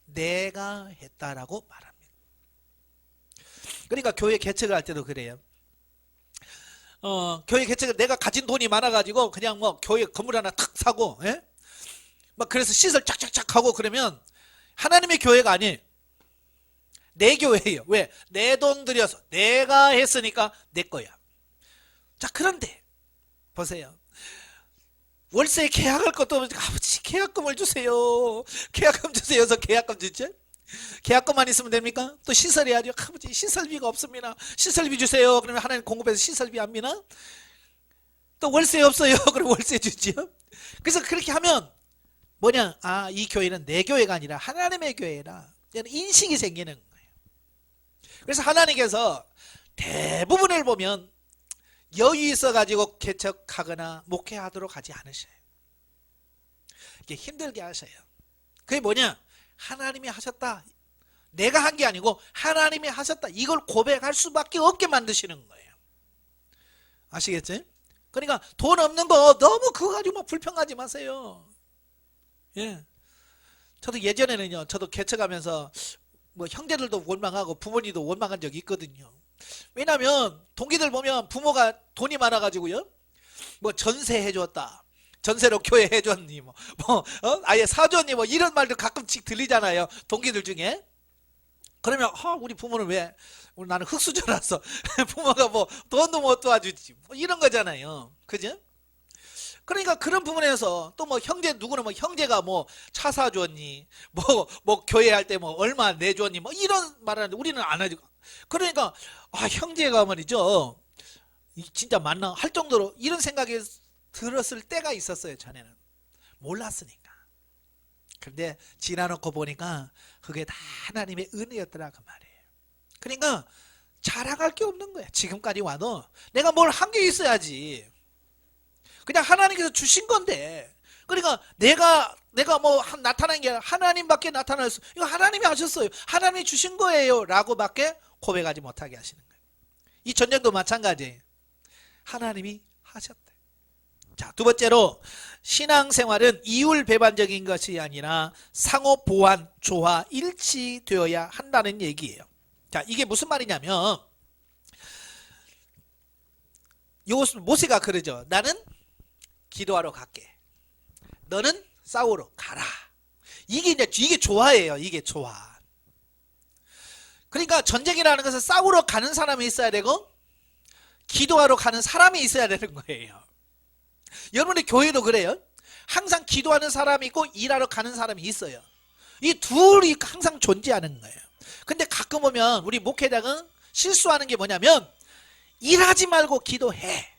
내가 했다라고 말합니다. 그러니까 교회 개척을 할 때도 그래요. 교회 개척을 내가 가진 돈이 많아가지고 그냥 뭐 교회 건물 하나 탁 사고, 예? 막 그래서 시설 쫙쫙쫙 하고 그러면 하나님의 교회가 아니에요. 내 교회예요. 왜? 내 돈 들여서 내가 했으니까 내 거야. 자, 그런데 보세요. 월세 계약할 것도 없는데 아버지 계약금을 주세요. 계약금 주세요. 그래서 계약금 주죠. 계약금만 있으면 됩니까? 또 시설해야죠. 아버지 시설비가 없습니다. 시설비 주세요. 그러면 하나님 공급해서 시설비 합니다. 또 월세 없어요. 그럼 월세 주죠. 그래서 그렇게 하면 뭐냐? 아, 이 교회는 내 교회가 아니라 하나님의 교회라. 이런 인식이 생기는 거예요. 그래서 하나님께서 대부분을 보면 여유 있어가지고 개척하거나 목회하도록 하지 않으셔요. 이게 힘들게 하셔요. 그게 뭐냐? 하나님이 하셨다. 내가 한 게 아니고 하나님이 하셨다. 이걸 고백할 수밖에 없게 만드시는 거예요. 아시겠지? 그러니까 돈 없는 거 너무 그거 가지고 막 불평하지 마세요. 예. 저도 예전에는요, 저도 개척하면서 뭐 형제들도 원망하고 부모님도 원망한 적이 있거든요. 왜냐면 동기들 보면 부모가 돈이 많아가지고요, 뭐 전세 해줬다, 전세로 교회 해줬니, 아예 사줬니, 뭐 이런 말도 가끔씩 들리잖아요, 동기들 중에. 그러면 우리 부모는 왜, 나는 흙수저라서 부모가 뭐 돈도 못 도와주지, 뭐 이런 거잖아요. 그죠? 그러니까 그런 부분에서 또 뭐 형제, 누구는 뭐 형제가 뭐 차 사줬니, 뭐 교회 할 때 뭐 얼마 내줬니, 뭐 이런 말 하는데 우리는 안 하죠. 그러니까 형제가 말이죠, 진짜 맞나 할 정도로 이런 생각이 들었을 때가 있었어요. 전에는 몰랐으니까. 그런데 지나놓고 보니까 그게 다 하나님의 은혜였더라, 그 말이에요. 그러니까 자랑할 게 없는 거야. 지금까지 와도 내가 뭘 한 게 있어야지. 그냥 하나님께서 주신 건데, 그러니까 내가 뭐 나타난 게 아니라 하나님밖에 나타났어. 이거 하나님이 하셨어요. 하나님이 주신 거예요. 라고밖에 고백하지 못하게 하시는 거예요. 이 전쟁도 마찬가지예요. 하나님이 하셨대. 자, 두 번째로 신앙생활은 이율배반적인 것이 아니라 상호 보완, 조화, 일치되어야 한다는 얘기예요. 자, 이게 무슨 말이냐면 요 모세가 그러죠. 나는 기도하러 갈게. 너는 싸우러 가라. 이게 조화예요. 이게 조화. 그러니까 전쟁이라는 것은 싸우러 가는 사람이 있어야 되고 기도하러 가는 사람이 있어야 되는 거예요. 여러분의 교회도 그래요. 항상 기도하는 사람이 있고 일하러 가는 사람이 있어요. 이 둘이 항상 존재하는 거예요. 근데 가끔 보면 우리 목회자가 실수하는 게 뭐냐면 일하지 말고 기도해.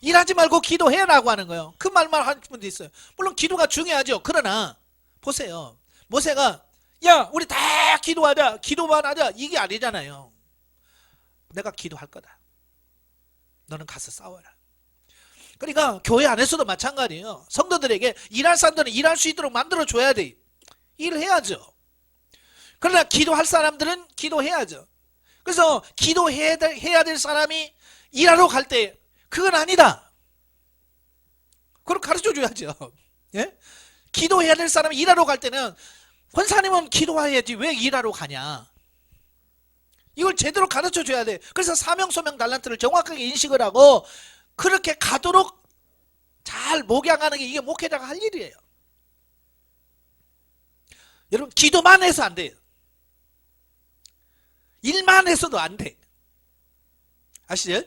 일하지 말고 기도해라고 하는 거예요. 그 말만 하는 분도 있어요. 물론 기도가 중요하죠. 그러나 보세요. 모세가 야, 우리 다 기도하자, 기도만 하자, 이게 아니잖아요. 내가 기도할 거다. 너는 가서 싸워라. 그러니까 교회 안에서도 마찬가지예요. 성도들에게 일할 사람들은 일할 수 있도록 만들어줘야 돼. 일해야죠. 그러나 기도할 사람들은 기도해야죠. 그래서 기도해야 될 사람이 일하러 갈 때 그건 아니다. 그걸 가르쳐줘야죠. 예? 기도해야 될 사람이 일하러 갈 때는 권사님은 기도해야지 왜 일하러 가냐. 이걸 제대로 가르쳐줘야 돼. 그래서 사명, 소명, 달란트를 정확하게 인식을 하고 그렇게 가도록 잘 목양하는 게 이게 목회자가 할 일이에요. 여러분, 기도만 해서 안 돼요. 일만 해서도 안 돼. 아시죠?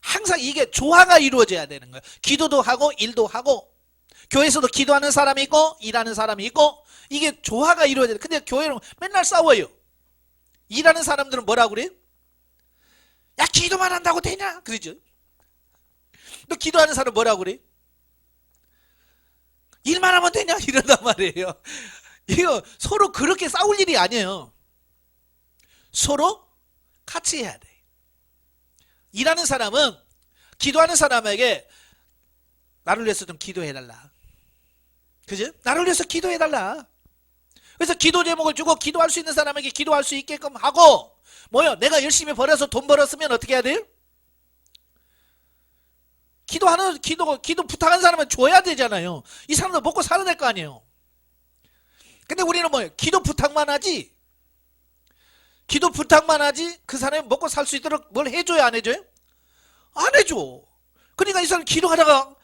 항상 이게 조화가 이루어져야 되는 거예요. 기도도 하고 일도 하고 교회에서도 기도하는 사람이 있고 일하는 사람이 있고 이게 조화가 이루어져야 돼. 근데 교회는 맨날 싸워요. 일하는 사람들은 뭐라고 그래요? 야, 기도만 한다고 되냐? 그러죠. 너 기도하는 사람 뭐라고 그래? 일만 하면 되냐? 이런단 말이에요. 이거 서로 그렇게 싸울 일이 아니에요. 서로 같이 해야 돼. 일하는 사람은 기도하는 사람에게 나를 위해서 좀 기도해달라. 그죠? 나를 위해서 기도해달라. 그래서 기도 제목을 주고 기도할 수 있는 사람에게 기도할 수 있게끔 하고, 뭐요? 내가 열심히 벌어서 돈 벌었으면 어떻게 해야 돼요? 기도 부탁한 사람은 줘야 되잖아요. 이 사람도 먹고 살아야 될 거 아니에요. 근데 우리는 뭐예요? 기도 부탁만 하지? 기도 부탁만 하지 그 사람이 먹고 살 수 있도록 뭘 해줘요, 안 해줘요? 안 해줘. 그러니까 이 사람 기도하다가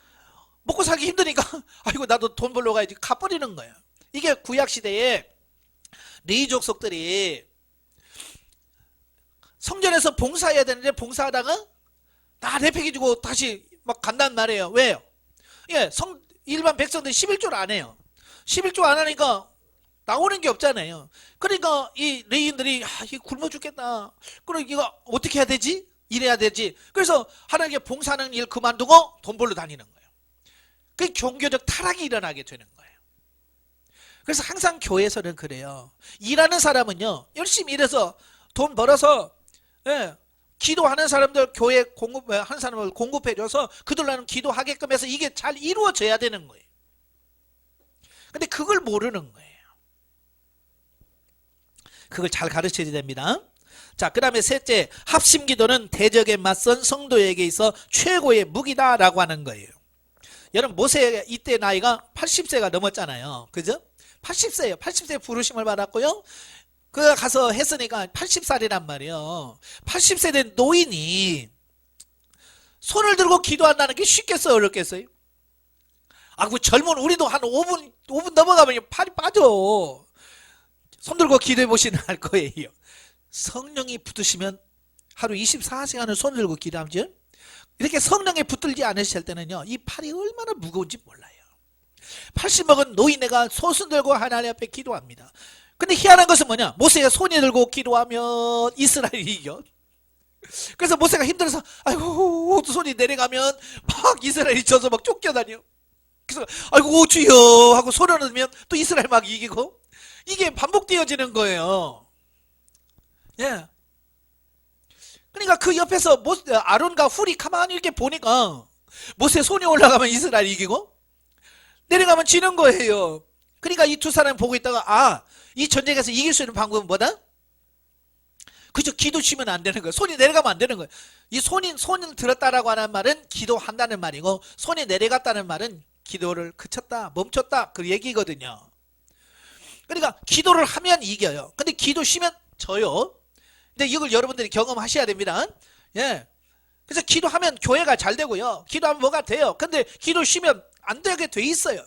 먹고 살기 힘드니까 아이고 나도 돈 벌러 가야지 가버리는 거야. 이게 구약시대에 레위 족속들이 성전에서 봉사해야 되는데 봉사하다가 다 내팽개주고 다시 막 간단 말이에요. 왜요? 예, 일반 백성들이 11조를 안 해요. 11조 안 하니까 나오는 게 없잖아요. 그러니까 이 레위인들이 이게 굶어 죽겠다. 그럼 이거 어떻게 해야 되지? 이래야 되지. 그래서 하나님께 봉사하는 일 그만두고 돈 벌러 다니는 거예요. 그 종교적 타락이 일어나게 되는 거예요. 그래서 항상 교회에서는 그래요. 일하는 사람은요, 열심히 일해서 돈 벌어서, 예, 기도하는 사람들 교회 공급하는 사람을 공급해줘서 그들로는 기도하게끔 해서 이게 잘 이루어져야 되는 거예요. 근데 그걸 모르는 거예요. 그걸 잘 가르쳐야 됩니다. 자, 그 다음에 셋째, 합심기도는 대적에 맞선 성도에게 있어 최고의 무기다라고 하는 거예요. 여러분, 모세 이때 나이가 80세가 넘었잖아요. 그죠? 80세예요. 80세 부르심을 받았고요. 그 가서 했으니까 80살이란 말이에요. 80세 된 노인이 손을 들고 기도한다는 게 쉽겠어요, 어렵겠어요? 아, 그 젊은 우리도 한 5분 넘어가면 팔이 빠져. 손 들고 기도해 보시면 알 거예요. 성령이 붙으시면 하루 24시간을 손 들고 기도하죠. 이렇게 성령에 붙들지 않으실 때는요, 이 팔이 얼마나 무거운지 몰라요. 80 먹은 노인네가 손 들고 하나님 앞에 기도합니다. 근데 희한한 것은 뭐냐? 모세가 손이 들고 기도하면 이스라엘이 이겨. 그래서 모세가 힘들어서 아이고 손이 내려가면 막 이스라엘이 져서 막 쫓겨다녀. 그래서 아이고 주여 하고 손을 넣으면 또 이스라엘 막 이기고, 이게 반복되어지는 거예요. 예. 그러니까 그 옆에서 아론과 훌이 가만히 이렇게 보니까 모세 손이 올라가면 이스라엘이 이기고 내려가면 지는 거예요. 그러니까 이 두 사람이 보고 있다가 이 전쟁에서 이길 수 있는 방법은 뭐다? 그죠? 기도 치면 안 되는 거예요. 손이 내려가면 안 되는 거예요. 이 손을 들었다라고 하는 말은 기도한다는 말이고, 손이 내려갔다는 말은 기도를 그쳤다, 멈췄다, 그 얘기거든요. 그러니까 기도를 하면 이겨요. 근데 기도 쉬면 져요. 근데 이걸 여러분들이 경험하셔야 됩니다. 예. 그래서 기도하면 교회가 잘 되고요. 기도하면 뭐가 돼요. 근데 기도 쉬면 안 되게 돼 있어요.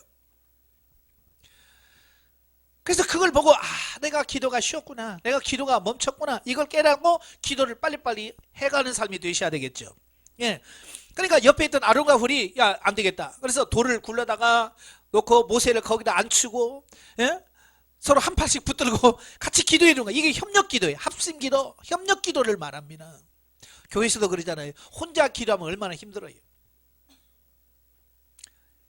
그래서 그걸 보고 내가 기도가 쉬었구나, 내가 기도가 멈췄구나, 이걸 깨닫고 기도를 빨리빨리 해가는 삶이 되셔야 되겠죠. 예. 그러니까 옆에 있던 아론과 훌이 안 되겠다. 그래서 돌을 굴러다가 놓고 모세를 거기다 앉히고, 예? 서로 한 팔씩 붙들고 같이 기도해 주는 거예요. 이게 협력기도예요. 합심기도, 협력기도를 말합니다. 교회에서도 그러잖아요. 혼자 기도하면 얼마나 힘들어요.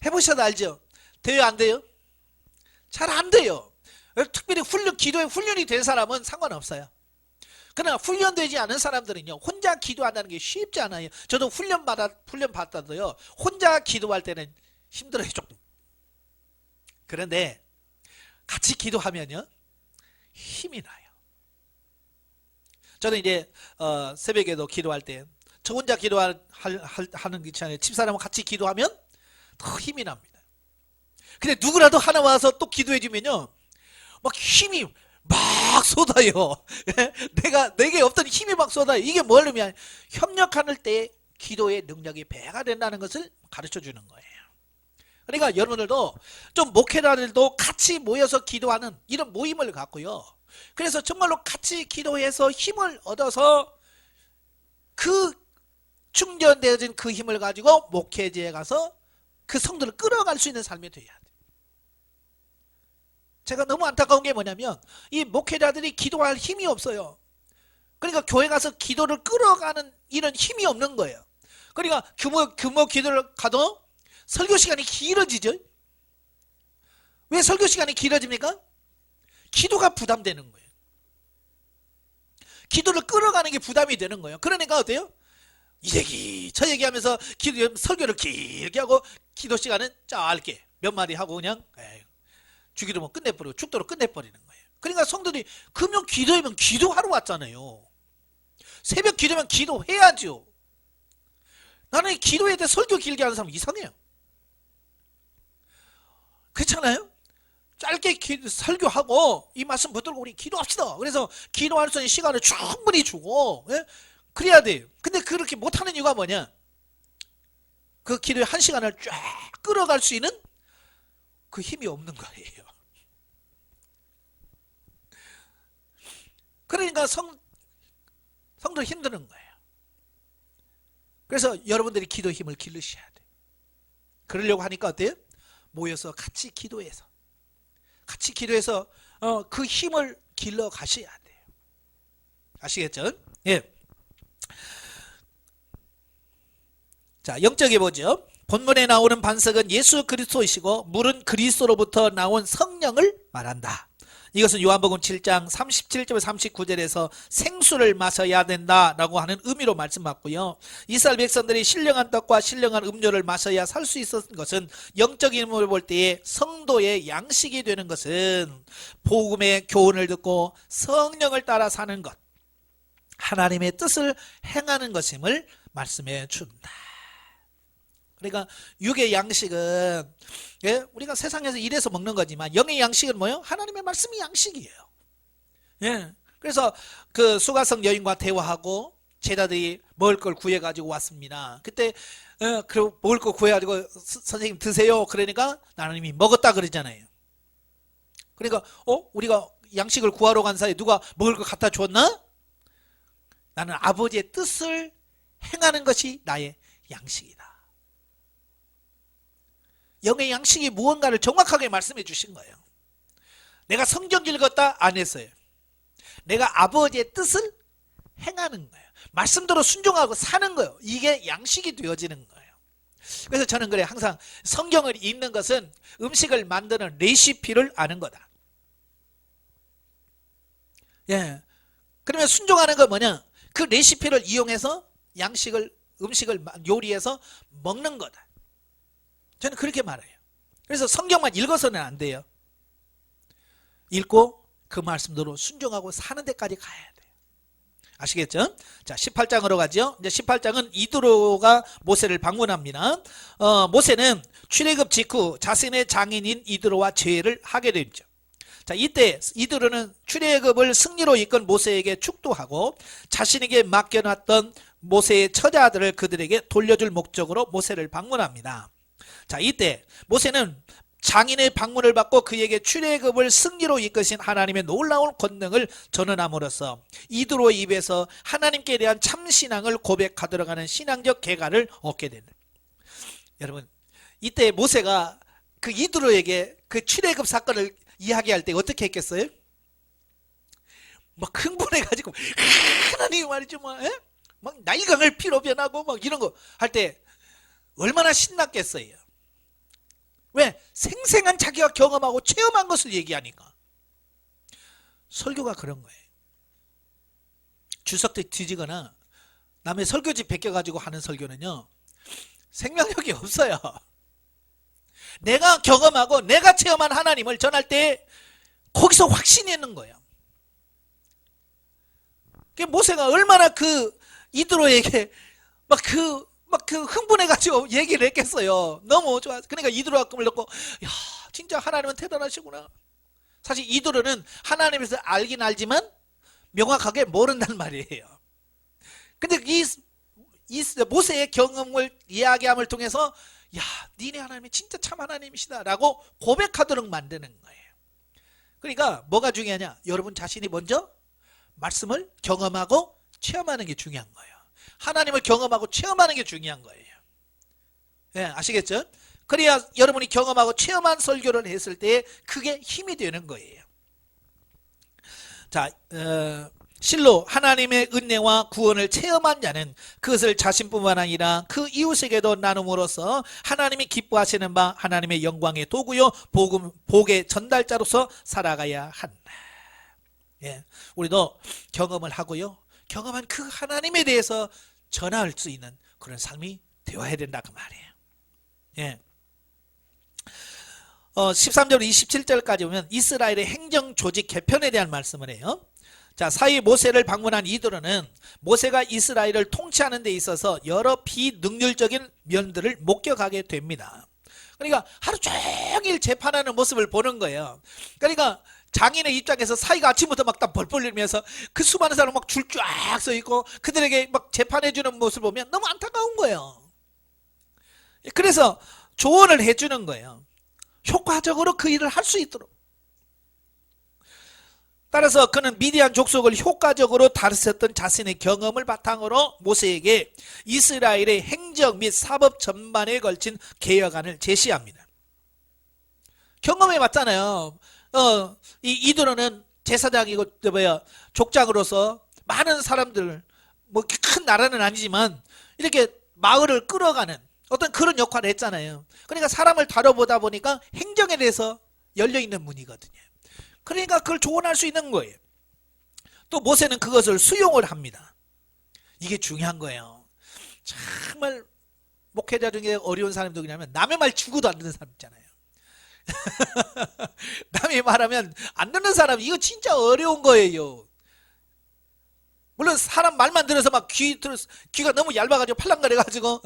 해보셔도 알죠? 돼요, 안 돼요? 잘 안 돼요. 특별히 기도에 훈련이 된 사람은 상관없어요. 그러나 훈련되지 않은 사람들은요, 혼자 기도한다는 게 쉽지 않아요. 저도 훈련 받아도요, 혼자 기도할 때는 힘들어요, 조금. 그런데 같이 기도하면요, 힘이 나요. 저는 이제 새벽에도 기도할 때 저 혼자 기도하는 게 있잖아요. 집사람하고 같이 기도하면 더 힘이 납니다. 근데 누구라도 하나 와서 또 기도해 주면요, 막 힘이 막 쏟아요. 내게 없던 힘이 막 쏟아요. 이게 뭘 의미하냐? 협력할 때 기도의 능력이 배가 된다는 것을 가르쳐 주는 거예요. 그러니까 여러분들도 좀 목회자들도 같이 모여서 기도하는 이런 모임을 갖고요, 그래서 정말로 같이 기도해서 힘을 얻어서 그 충전되어진 그 힘을 가지고 목회지에 가서 그 성도를 끌어갈 수 있는 삶이 돼야 돼요. 제가 너무 안타까운 게 뭐냐면 이 목회자들이 기도할 힘이 없어요. 그러니까 교회 가서 기도를 끌어가는 이런 힘이 없는 거예요. 그러니까 규모 기도를 가도 설교 시간이 길어지죠. 왜 설교 시간이 길어집니까? 기도가 부담되는 거예요. 기도를 끌어가는 게 부담이 되는 거예요. 그러니까 어때요? 이 얘기 저 얘기하면서 설교를 길게 하고 기도 시간은 짧게 몇 마디 하고 그냥 주기도면 끝내버리고 죽도록 끝내버리는 거예요. 그러니까 성도들이 금요 기도하면 기도하러 왔잖아요. 새벽 기도면 기도해야죠. 나는 기도에 대해 설교 길게 하는 사람 이상해요. 그렇잖아요? 짧게 설교하고 이 말씀 붙들고 우리 기도합시다. 그래서 기도할 수 있는 시간을 충분히 주고, 예? 그래야 돼요. 근데 그렇게 못하는 이유가 뭐냐? 그 기도의 한 시간을 쫙 끌어갈 수 있는 그 힘이 없는 거예요. 그러니까 성도 힘드는 거예요. 그래서 여러분들이 기도 힘을 기르셔야 돼요. 그러려고 하니까 어때요? 모여서 같이 기도해서 그 힘을 길러 가셔야 돼요. 아시겠죠? 예. 자, 영적에 보죠. 본문에 나오는 반석은 예수 그리스도이시고 물은 그리스도로부터 나온 성령을 말한다. 이것은 요한복음 7장 37절 39절에서 생수를 마셔야 된다라고 하는 의미로 말씀받고요. 이스라엘 백성들이 신령한 떡과 신령한 음료를 마셔야 살 수 있었던 것은 영적인 의미를 볼 때에 성도의 양식이 되는 것은 복음의 교훈을 듣고 성령을 따라 사는 것, 하나님의 뜻을 행하는 것임을 말씀해 준다. 그러니까 육의 양식은, 예, 우리가 세상에서 일해서 먹는 거지만 영의 양식은 뭐예요? 하나님의 말씀이 양식이에요. 예, 그래서 그 수가성 여인과 대화하고 제자들이 먹을 걸 구해가지고 왔습니다. 그때 그 먹을 걸 구해가지고 선생님 드세요. 그러니까 나는 이미 먹었다 그러잖아요. 그러니까 우리가 양식을 구하러 간 사이에 누가 먹을 걸 갖다 줬나? 나는 아버지의 뜻을 행하는 것이 나의 양식이다. 영의 양식이 무언가를 정확하게 말씀해 주신 거예요. 내가 성경 읽었다 안 했어요. 내가 아버지의 뜻을 행하는 거예요. 말씀대로 순종하고 사는 거예요. 이게 양식이 되어지는 거예요. 그래서 저는 그래, 항상 성경을 읽는 것은 음식을 만드는 레시피를 아는 거다. 예. 그러면 순종하는 건 뭐냐? 그 레시피를 이용해서 음식을 요리해서 먹는 거다. 저는 그렇게 말해요. 그래서 성경만 읽어서는 안 돼요. 읽고 그 말씀대로 순종하고 사는 데까지 가야 돼요. 아시겠죠? 자, 18장으로 가죠. 이제 18장은 이드로가 모세를 방문합니다. 모세는 출애굽 직후 자신의 장인인 이드로와 제의를 하게 되죠. 자, 이때 이드로는 출애굽을 승리로 이끈 모세에게 축도하고 자신에게 맡겨놨던 모세의 처자들을 그들에게 돌려줄 목적으로 모세를 방문합니다. 자, 이때 모세는 장인의 방문을 받고 그에게 출애굽을 승리로 이끄신 하나님의 놀라운 권능을 전언함으로써 이드로의 입에서 하나님께 대한 참신앙을 고백하도록 하는 신앙적 개가를 얻게 된다. 여러분, 이때 모세가 그 이드로에게 그 출애굽 사건을 이야기할 때 어떻게 했겠어요? 막 흥분해가지고 하나님 말이죠, 막 나일강을 피로 변하고 막 이런 거 할 때 얼마나 신났겠어요. 왜? 생생한 자기가 경험하고 체험한 것을 얘기하니까. 설교가 그런 거예요. 주석 때 뒤지거나 남의 설교집 베껴가지고 하는 설교는요, 생명력이 없어요. 내가 경험하고 내가 체험한 하나님을 전할 때 거기서 확신이 있는 거예요. 모세가 얼마나 그 이드로에게 막 흥분해가지고 얘기를 했겠어요. 너무 좋아. 그러니까 이드로가 꿈을 넣고, 야, 진짜 하나님은 대단하시구나. 사실 이드로는 하나님에서 알긴 알지만 명확하게 모른단 말이에요. 근데 이 모세의 경험을 이야기함을 통해서, 야, 니네 하나님이 진짜 참 하나님이시다 라고 고백하도록 만드는 거예요. 그러니까 뭐가 중요하냐? 여러분 자신이 먼저 말씀을 경험하고 체험하는 게 중요한 거예요. 하나님을 경험하고 체험하는 게 중요한 거예요. 예, 아시겠죠? 그래야 여러분이 경험하고 체험한 설교를 했을 때 그게 힘이 되는 거예요. 자, 실로 하나님의 은혜와 구원을 체험한 자는 그것을 자신뿐만 아니라 그 이웃에게도 나눔으로써 하나님이 기뻐하시는 바 하나님의 영광의 도구요 복의 전달자로서 살아가야 한다. 예, 우리도 경험을 하고요, 경험한 그 하나님에 대해서 전할 수 있는 그런 삶이 되어야 된다 그 말이에요. 예. 13절 27절까지 보면 이스라엘의 행정 조직 개편에 대한 말씀을 해요. 자, 사이 모세를 방문한 이드로는 모세가 이스라엘을 통치하는 데 있어서 여러 비능률적인 면들을 목격하게 됩니다. 그러니까 하루 종일 재판하는 모습을 보는 거예요. 그러니까 장인의 입장에서 사이가 아침부터 막 다 벌벌 내면서 그 수많은 사람 막 줄 쫙 서 있고 그들에게 막 재판해주는 모습을 보면 너무 안타까운 거예요. 그래서 조언을 해주는 거예요. 효과적으로 그 일을 할 수 있도록. 따라서 그는 미디안 족속을 효과적으로 다스렸던 자신의 경험을 바탕으로 모세에게 이스라엘의 행정 및 사법 전반에 걸친 개혁안을 제시합니다. 경험해 봤잖아요. 이드로는 제사장이고 족장으로서 많은 사람들, 뭐 큰 나라는 아니지만 이렇게 마을을 끌어가는 어떤 그런 역할을 했잖아요. 그러니까 사람을 다뤄보다 보니까 행정에 대해서 열려있는 분이거든요. 그러니까 그걸 조언할 수 있는 거예요. 또 모세는 그것을 수용을 합니다. 이게 중요한 거예요. 정말 목회자 중에 어려운 사람이 누구냐면 남의 말 죽어도 안 듣는 사람 있잖아요. 남이 말하면 안 듣는 사람, 이거 진짜 어려운 거예요. 물론 사람 말만 들어서 막 귀가 너무 얇아가지고 팔랑거려가지고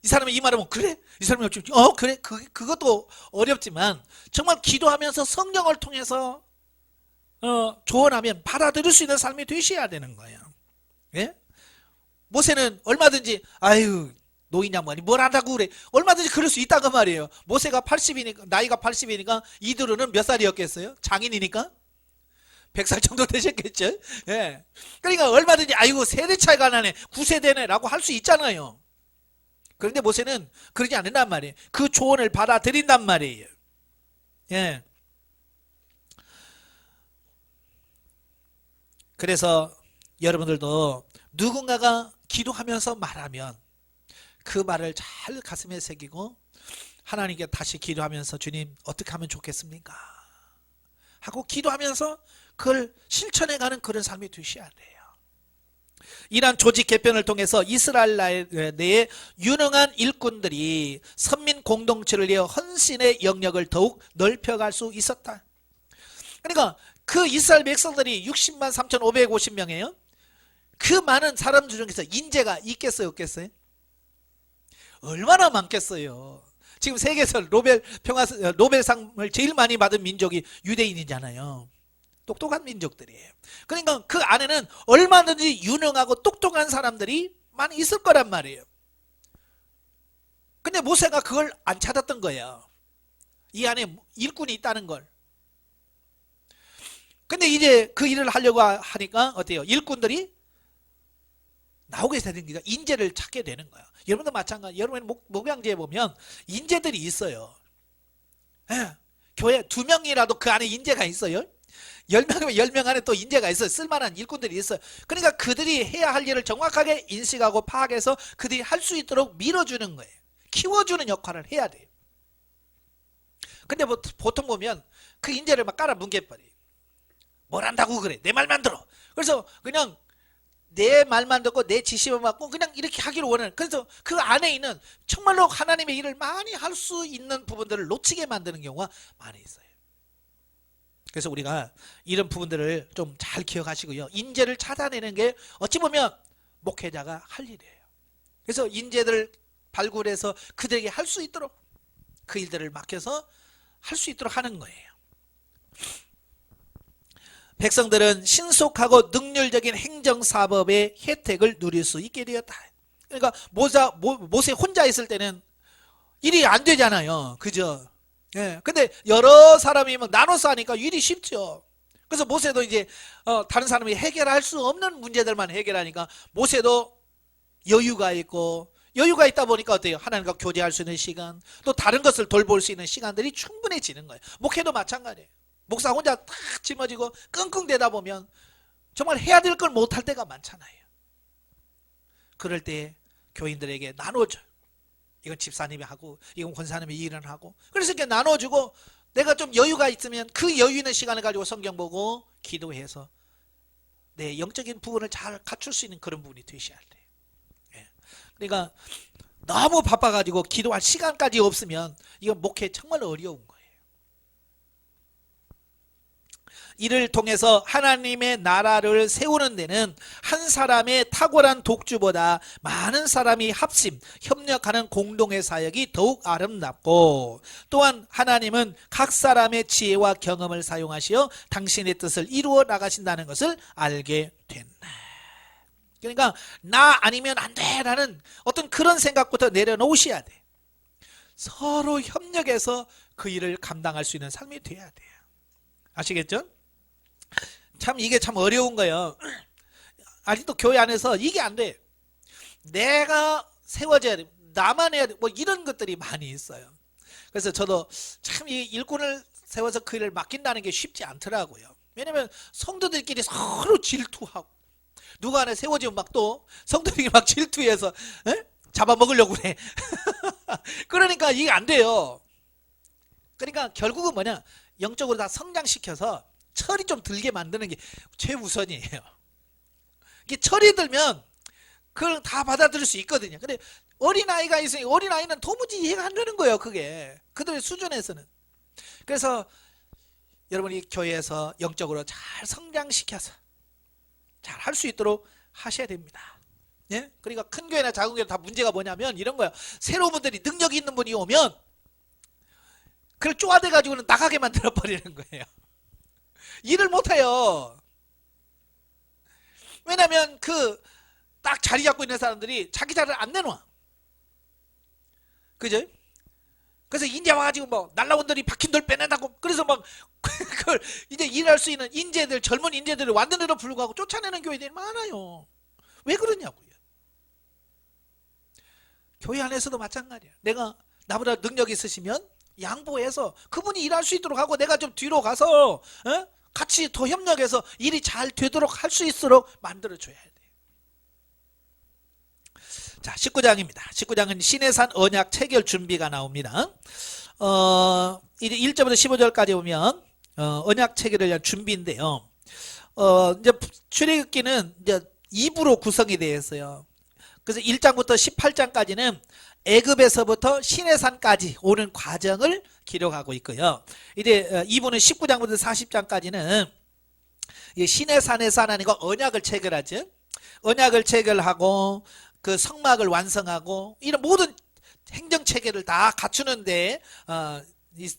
이 사람이 이 말하면 그래? 이 사람이 그래? 그것도 어렵지만 정말 기도하면서 성령을 통해서 조언하면 받아들일 수 있는 삶이 되셔야 되는 거예요. 예? 모세는 얼마든지 아유 노인이냐 뭐니 뭘 한다고 그래, 얼마든지 그럴 수 있다고 말이에요. 모세가 80이니까, 나이가 80이니까 이드로는 몇 살이었겠어요? 장인이니까 100살 정도 되셨겠죠. 예. 그러니까 얼마든지 아이고 세대 차이가 나네, 9세대네 라고 할 수 있잖아요. 그런데 모세는 그러지 않는단 말이에요. 그 조언을 받아들인단 말이에요. 예. 그래서 여러분들도 누군가가 기도하면서 말하면 그 말을 잘 가슴에 새기고 하나님께 다시 기도하면서 주님 어떻게 하면 좋겠습니까? 하고 기도하면서 그걸 실천해가는 그런 삶이 되셔야 돼요. 이러한 조직 개편을 통해서 이스라엘 내에 유능한 일꾼들이 선민 공동체를 위해 헌신의 영역을 더욱 넓혀갈 수 있었다. 그러니까 그 이스라엘 백성들이 60만 3,550명이에요. 그 많은 사람들 중에서 인재가 있겠어요, 없겠어요? 얼마나 많겠어요. 지금 세계에서 노벨상을 제일 많이 받은 민족이 유대인이잖아요. 똑똑한 민족들이에요. 그러니까 그 안에는 얼마든지 유능하고 똑똑한 사람들이 많이 있을 거란 말이에요. 근데 모세가 그걸 안 찾았던 거예요. 이 안에 일꾼이 있다는 걸. 근데 이제 그 일을 하려고 하니까 어때요? 일꾼들이 나오게 되는 거니까 인재를 찾게 되는 거야. 여러분도 마찬가지. 여러분 목양지에 보면 인재들이 있어요. 예, 교회 2명이라도 그 안에 인재가 있어요. 10명이면 10명 안에 또 인재가 있어요. 쓸만한 일꾼들이 있어요. 그러니까 그들이 해야 할 일을 정확하게 인식하고 파악해서 그들이 할 수 있도록 밀어주는 거예요. 키워주는 역할을 해야 돼요. 근데 보통 보면 그 인재를 막 깔아 뭉개버려요. 뭘 한다고 그래, 내 말만 들어. 그래서 그냥 내 말만 듣고 내 지시만 받고 그냥 이렇게 하기를 원하는, 그래서 그 안에 있는 정말로 하나님의 일을 많이 할 수 있는 부분들을 놓치게 만드는 경우가 많이 있어요. 그래서 우리가 이런 부분들을 좀 잘 기억하시고요. 인재를 찾아내는 게 어찌 보면 목회자가 할 일이에요. 그래서 인재들 발굴해서 그들에게 할 수 있도록 그 일들을 맡겨서 할 수 있도록 하는 거예요. 백성들은 신속하고 능률적인 행정사법의 혜택을 누릴 수 있게 되었다. 그러니까 모세 혼자 있을 때는 일이 안 되잖아요. 그죠? 예. 근데 여러 사람이 막 나눠서 하니까 일이 쉽죠. 그래서 모세도 이제 다른 사람이 해결할 수 없는 문제들만 해결하니까 모세도 여유가 있고, 여유가 있다 보니까 어때요? 하나님과 교제할 수 있는 시간, 또 다른 것을 돌볼 수 있는 시간들이 충분해지는 거예요. 목회도 마찬가지예요. 목사 혼자 탁 짊어지고 끙끙대다 보면 정말 해야 될 걸 못할 때가 많잖아요. 그럴 때 교인들에게 나눠줘요. 이건 집사님이 하고 이건 권사님이 일을 하고, 그래서 이렇게 나눠주고 내가 좀 여유가 있으면 그 여유 있는 시간을 가지고 성경 보고 기도해서 내 영적인 부분을 잘 갖출 수 있는 그런 부분이 되셔야 돼요. 예. 그러니까 너무 바빠가지고 기도할 시간까지 없으면 이건 목회 정말 어려운 거예요. 이를 통해서 하나님의 나라를 세우는 데는 한 사람의 탁월한 독주보다 많은 사람이 합심, 협력하는 공동의 사역이 더욱 아름답고, 또한 하나님은 각 사람의 지혜와 경험을 사용하시어 당신의 뜻을 이루어 나가신다는 것을 알게 된다. 그러니까 나 아니면 안 돼라는 어떤 그런 생각부터 내려놓으셔야 돼. 서로 협력해서 그 일을 감당할 수 있는 삶이 돼야 돼요. 아시겠죠? 참 이게 참 어려운 거예요. 아직도 교회 안에서 이게 안 돼. 내가 세워져야 돼. 나만 해야 돼. 뭐 이런 것들이 많이 있어요. 그래서 저도 참 이 일꾼을 세워서 그 일을 맡긴다는 게 쉽지 않더라고요. 왜냐면 성도들끼리 서로 질투하고, 누가 하나 세워지면 막 또 성도들이 막 질투해서 잡아먹으려고 그래. 그러니까 이게 안 돼요. 그러니까 결국은 뭐냐, 영적으로 다 성장시켜서 철이 좀 들게 만드는 게 최우선이에요. 이게 철이 들면 그걸 다 받아들일 수 있거든요. 근데 어린아이가 있으니 어린아이는 도무지 이해가 안 되는 거예요. 그게 그들의 수준에서는. 그래서 여러분이 교회에서 영적으로 잘 성장시켜서 잘 할 수 있도록 하셔야 됩니다. 예? 그러니까 큰 교회나 작은 교회 다 문제가 뭐냐면 이런 거예요. 새로운 분들이 능력이 있는 분이 오면 그걸 쪼아대 가지고는 나가게 만들어 버리는 거예요. 일을 못해요. 왜냐면 그 딱 자리 잡고 있는 사람들이 자기 자리를 안 내놔. 그죠? 그래서 이제 와가지고 뭐 날라온들이 박힌 돌 빼낸다고, 그래서 막 그걸 이제 일할 수 있는 인재들, 젊은 인재들을 완전히도 불구하고 쫓아내는 교회들이 많아요. 왜 그러냐고요. 교회 안에서도 마찬가지야. 내가 나보다 능력 있으시면 양보해서 그분이 일할 수 있도록 하고, 내가 좀 뒤로 가서 같이 더 협력해서 일이 잘 되도록 할 수 있도록 만들어줘야 돼. 자, 19장입니다. 19장은 시내산 언약 체결 준비가 나옵니다. 이제 1절부터 15절까지 보면 언약 체결을 위한 준비인데요. 이제 출애굽기는 이제 2부로 구성이 되어 있어요. 그래서 1장부터 18장까지는 애굽에서부터 시내산까지 오는 과정을 기록하고 있고요. 이제 2부는 19장부터 40장까지는 시내산에서 하나님과 언약을 체결하죠. 언약을 체결하고 그 성막을 완성하고 이런 모든 행정체계를 다 갖추는데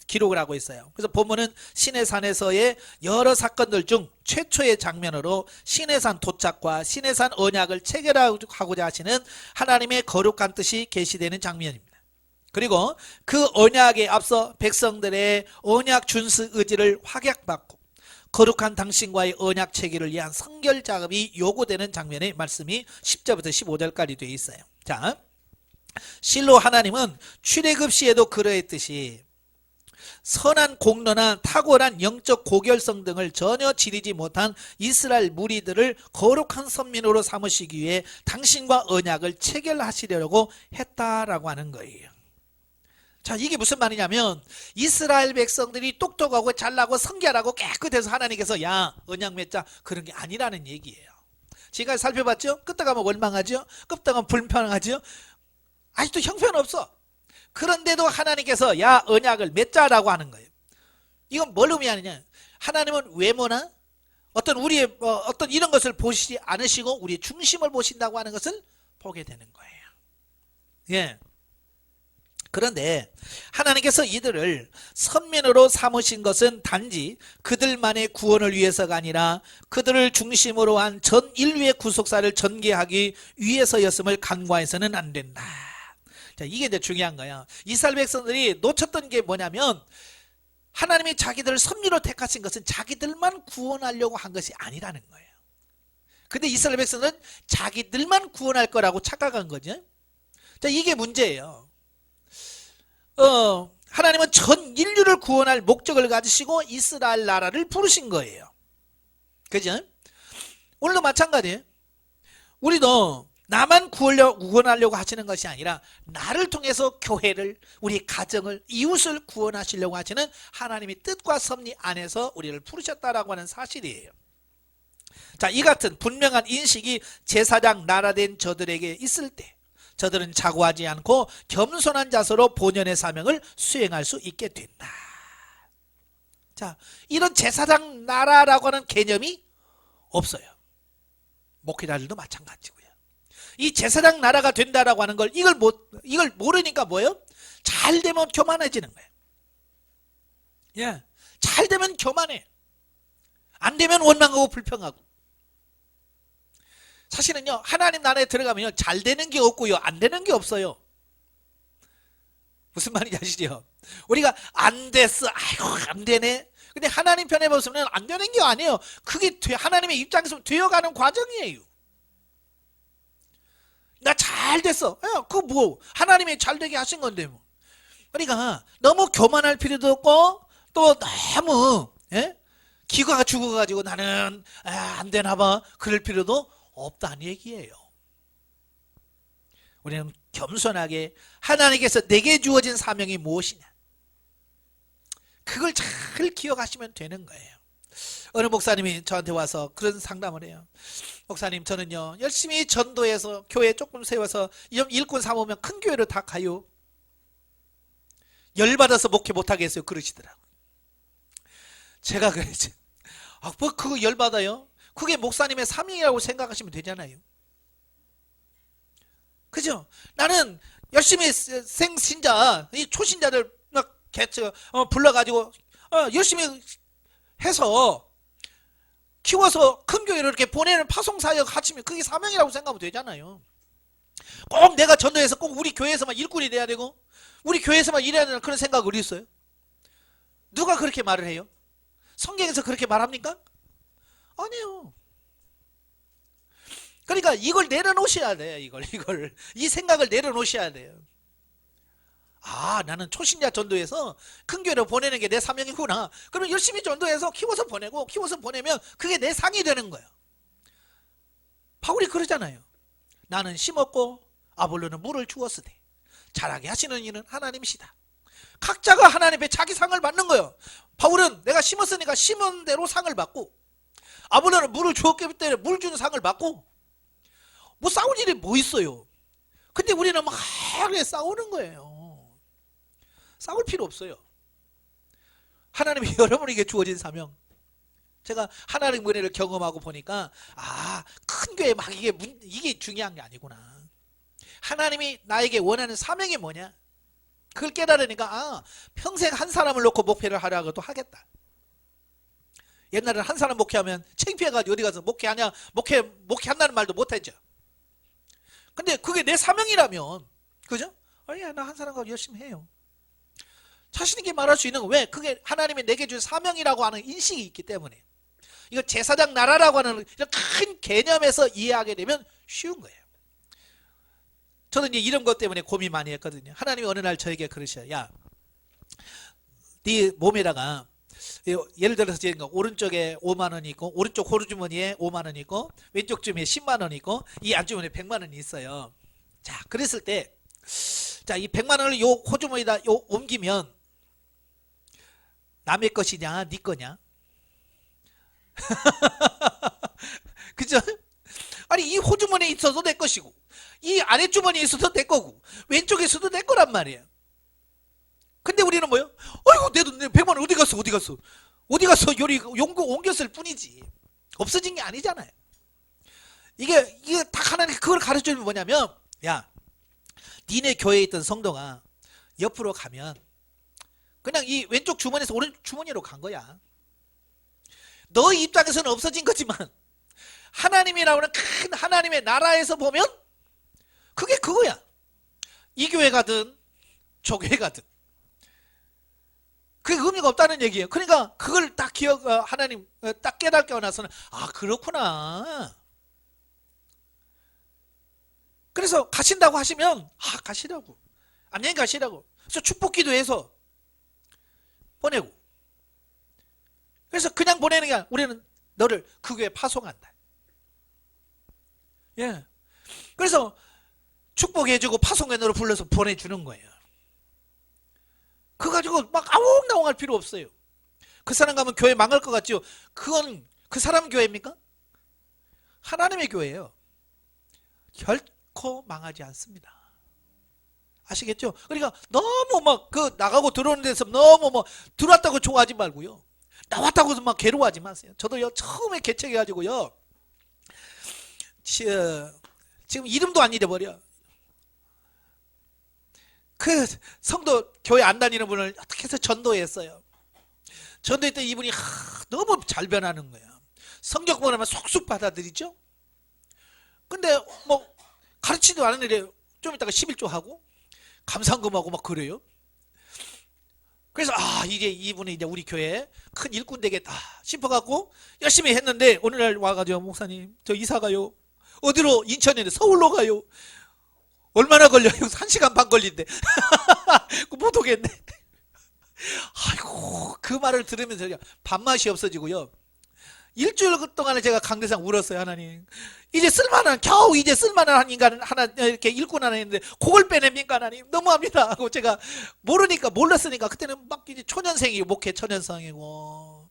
기록을 하고 있어요. 그래서 보면은 시내산에서의 여러 사건들 중 최초의 장면으로 시내산 도착과 시내산 언약을 체결하고자 하시는 하나님의 거룩한 뜻이 계시되는 장면입니다. 그리고 그 언약에 앞서 백성들의 언약 준수 의지를 확약받고 거룩한 당신과의 언약 체계를 위한 성결 작업이 요구되는 장면의 말씀이 10절부터 15절까지 되어 있어요. 자, 실로 하나님은 출애굽 시에도 그러했듯이 선한 공로나 탁월한 영적 고결성 등을 전혀 지니지 못한 이스라엘 무리들을 거룩한 선민으로 삼으시기 위해 당신과 언약을 체결하시려고 했다라고 하는 거예요. 자, 이게 무슨 말이냐면 이스라엘 백성들이 똑똑하고 잘나고 성결하고 깨끗해서 하나님께서 야 언약 맺자 그런 게 아니라는 얘기예요. 지금까지 살펴봤죠? 끄떡 가면 원망하죠? 끄떡 가면 불평하죠? 아직도 형편없어. 그런데도 하나님께서 야 언약을 맺자라고 하는 거예요. 이건 뭘 의미하느냐, 하나님은 외모나 어떤 우리의 어떤 이런 것을 보시지 않으시고 우리의 중심을 보신다고 하는 것을 보게 되는 거예요. 예. 그런데 하나님께서 이들을 선민으로 삼으신 것은 단지 그들만의 구원을 위해서가 아니라 그들을 중심으로 한 전 인류의 구속사를 전개하기 위해서였음을 간과해서는 안 된다. 자, 이게 이제 중요한 거야. 이스라엘 백성들이 놓쳤던 게 뭐냐면 하나님이 자기들을 선민으로 택하신 것은 자기들만 구원하려고 한 것이 아니라는 거예요. 근데 이스라엘 백성은 자기들만 구원할 거라고 착각한 거죠. 자, 이게 문제예요. 하나님은 전 인류를 구원할 목적을 가지시고 이스라엘 나라를 부르신 거예요. 그죠? 오늘도 마찬가지예요. 우리도 나만 구원하려고 하시는 것이 아니라 나를 통해서 교회를, 우리 가정을, 이웃을 구원하시려고 하시는 하나님의 뜻과 섭리 안에서 우리를 부르셨다라고 하는 사실이에요. 자, 이 같은 분명한 인식이 제사장 나라된 저들에게 있을 때 저들은 자고하지 않고 겸손한 자세로 본연의 사명을 수행할 수 있게 된다. 자, 이런 제사장 나라라고 하는 개념이 없어요. 목회자들도 마찬가지고요. 이 제사장 나라가 된다라고 하는 걸 이걸 모르니까 뭐예요? 잘 되면 교만해지는 거예요. 예, 잘 되면 교만해. 안 되면 원망하고 불평하고. 사실은요, 하나님 나라에 들어가면요, 잘 되는 게 없고요, 안 되는 게 없어요. 무슨 말인지 아시죠? 우리가 안 됐어, 아이고 안 되네. 근데 하나님 편에 보시면 안 되는 게 아니에요. 그게 하나님의 입장에서 되어가는 과정이에요. 나 잘 됐어. 그거 뭐 하나님이 잘 되게 하신 건데 뭐. 그러니까 너무 교만할 필요도 없고 또 너무 기가 죽어가지고 나는 안 되나 봐 그럴 필요도 없다는 얘기예요. 우리는 겸손하게 하나님께서 내게 주어진 사명이 무엇이냐, 그걸 잘 기억하시면 되는 거예요. 어느 목사님이 저한테 와서 그런 상담을 해요. 목사님, 저는요 열심히 전도해서 교회 조금 세워서 일꾼 삼으면 큰 교회로 다 가요. 열받아서 목회 못하겠어요 그러시더라고요. 제가 그랬지, 뭐 그거 열받아요? 그게 목사님의 사명이라고 생각하시면 되잖아요. 그죠? 나는 열심히 생신자, 이 초신자들 막 불러가지고 열심히 해서 키워서 큰 교회로 이렇게 보내는 파송사역 하시면 그게 사명이라고 생각하면 되잖아요. 꼭 내가 전도해서 꼭 우리 교회에서만 일꾼이 돼야 되고 우리 교회에서만 일해야 되는 그런 생각이 어디 있어요? 누가 그렇게 말을 해요? 성경에서 그렇게 말합니까? 아니에요. 그러니까 이걸 내려놓으셔야 돼요. 이 생각을 내려놓으셔야 돼요. 아, 나는 초신자 전도해서 큰 교회로 보내는 게 내 사명이구나. 그럼 열심히 전도해서 키워서 보내고 키워서 보내면 그게 내 상이 되는 거예요. 바울이 그러잖아요. 나는 심었고 아볼로는 물을 주었으되 자라게 하시는 이는 하나님이시다. 각자가 하나님 앞에 자기 상을 받는 거예요. 바울은 내가 심었으니까 심은 대로 상을 받고, 아볼로는 물을 주었기 때문에 물 주는 상을 받고, 뭐 싸울 일이 뭐 있어요. 근데 우리는 막 싸우는 거예요. 싸울 필요 없어요. 하나님이 여러분에게 주어진 사명, 제가 하나님 은혜를 경험하고 보니까 큰 교회 막 이게 중요한 게 아니구나. 하나님이 나에게 원하는 사명이 뭐냐, 그걸 깨달으니까 평생 한 사람을 놓고 목회를 하라고도 하겠다. 옛날에는 한 사람 목회하면 창피해가지고 어디 가서 목회한다는 말도 못했죠. 근데 그게 내 사명이라면, 그죠? 나 한 사람과 열심히 해요. 자신 있게 말할 수 있는 거. 왜? 그게 하나님이 내게 준 사명이라고 하는 인식이 있기 때문에. 이거 제사장 나라라고 하는 이런 큰 개념에서 이해하게 되면 쉬운 거예요. 저는 이제 이런 것 때문에 고민 많이 했거든요. 하나님이 어느 날 저에게 그러셔요. 야, 네 몸에다가 예를 들어서 오른쪽에 5만 원이 있고, 오른쪽 호주머니에 5만 원이 있고, 왼쪽 주머니에 10만 원이 있고, 이 안주머니에 100만 원이 있어요. 자, 그랬을 때, 자, 이 100만 원을 요 호주머니에다 옮기면 남의 것이냐, 네 거냐? 그죠? 아니, 이 호주머니에 있어도 내 것이고, 이 아랫주머니에 있어도 내 거고, 왼쪽에 있어도 내 거란 말이에요. 근데 우리는 뭐요? 아이고, 내 100만 원 어디 갔어? 요리 옮겼을 뿐이지. 없어진 게 아니잖아요. 이게 딱 하나님 그걸 가르쳐주면 뭐냐면, 야, 니네 교회에 있던 성도가 옆으로 가면 그냥 이 왼쪽 주머니에서 오른쪽 주머니로 간 거야. 너 입장에서는 없어진 거지만 하나님이라고 하는 큰 하나님의 나라에서 보면 그게 그거야. 이 교회 가든 저 교회 가든 그게 의미가 없다는 얘기예요. 그러니까 그걸 딱 하나님 딱 깨닫고 나서는 그렇구나. 그래서 가신다고 하시면 가시라고, 안녕히 가시라고. 그래서 축복기도 해서 보내고, 그래서 그냥 보내는 게 아니라 우리는 너를 그 교회에 파송한다. 예. 그래서 축복해주고 파송에 너를 불러서 보내주는 거예요. 그거 가지고 막 아웅다웅할 필요 없어요. 그 사람 가면 교회 망할 것 같죠? 그건 그 사람 교회입니까? 하나님의 교회예요. 결코 망하지 않습니다. 아시겠죠? 그러니까 너무 막 나가고 들어오는 데서 너무 들어왔다고 좋아하지 말고요. 나왔다고 해서 막 괴로워하지 마세요. 저도요, 처음에 개척해가지고요, 지금 이름도 안 잊어버려. 그 성도 교회 안 다니는 분을 어떻게 해서 전도했어요. 전도했더니 이분이 너무 잘 변하는 거야. 성경 보면 속속 받아들이죠. 근데 뭐 가르치도 않았는데 좀 이따가 11조 하고 감상금하고 막 그래요. 그래서 이제 이분이 이제 우리 교회 큰 일꾼 되겠다 싶어갖고 열심히 했는데 오늘날 와가지고 목사님 저 이사 가요. 어디로? 인천에 서울로 가요. 얼마나 걸려요? 1시간 반 걸린대. 못 오겠네. 아이고, 그 말을 들으면서 밥맛이 없어지고요. 일주일 동안에 제가 강대상 울었어요. 하나님, 이제 쓸만한, 겨우 이제 쓸만한 인간 하나 이렇게 일꾼 하나 있는데 그걸 빼냅니까 하나님? 너무합니다 하고, 제가 몰랐으니까 그때는 막 이제 초년생이고 목회 초년생이고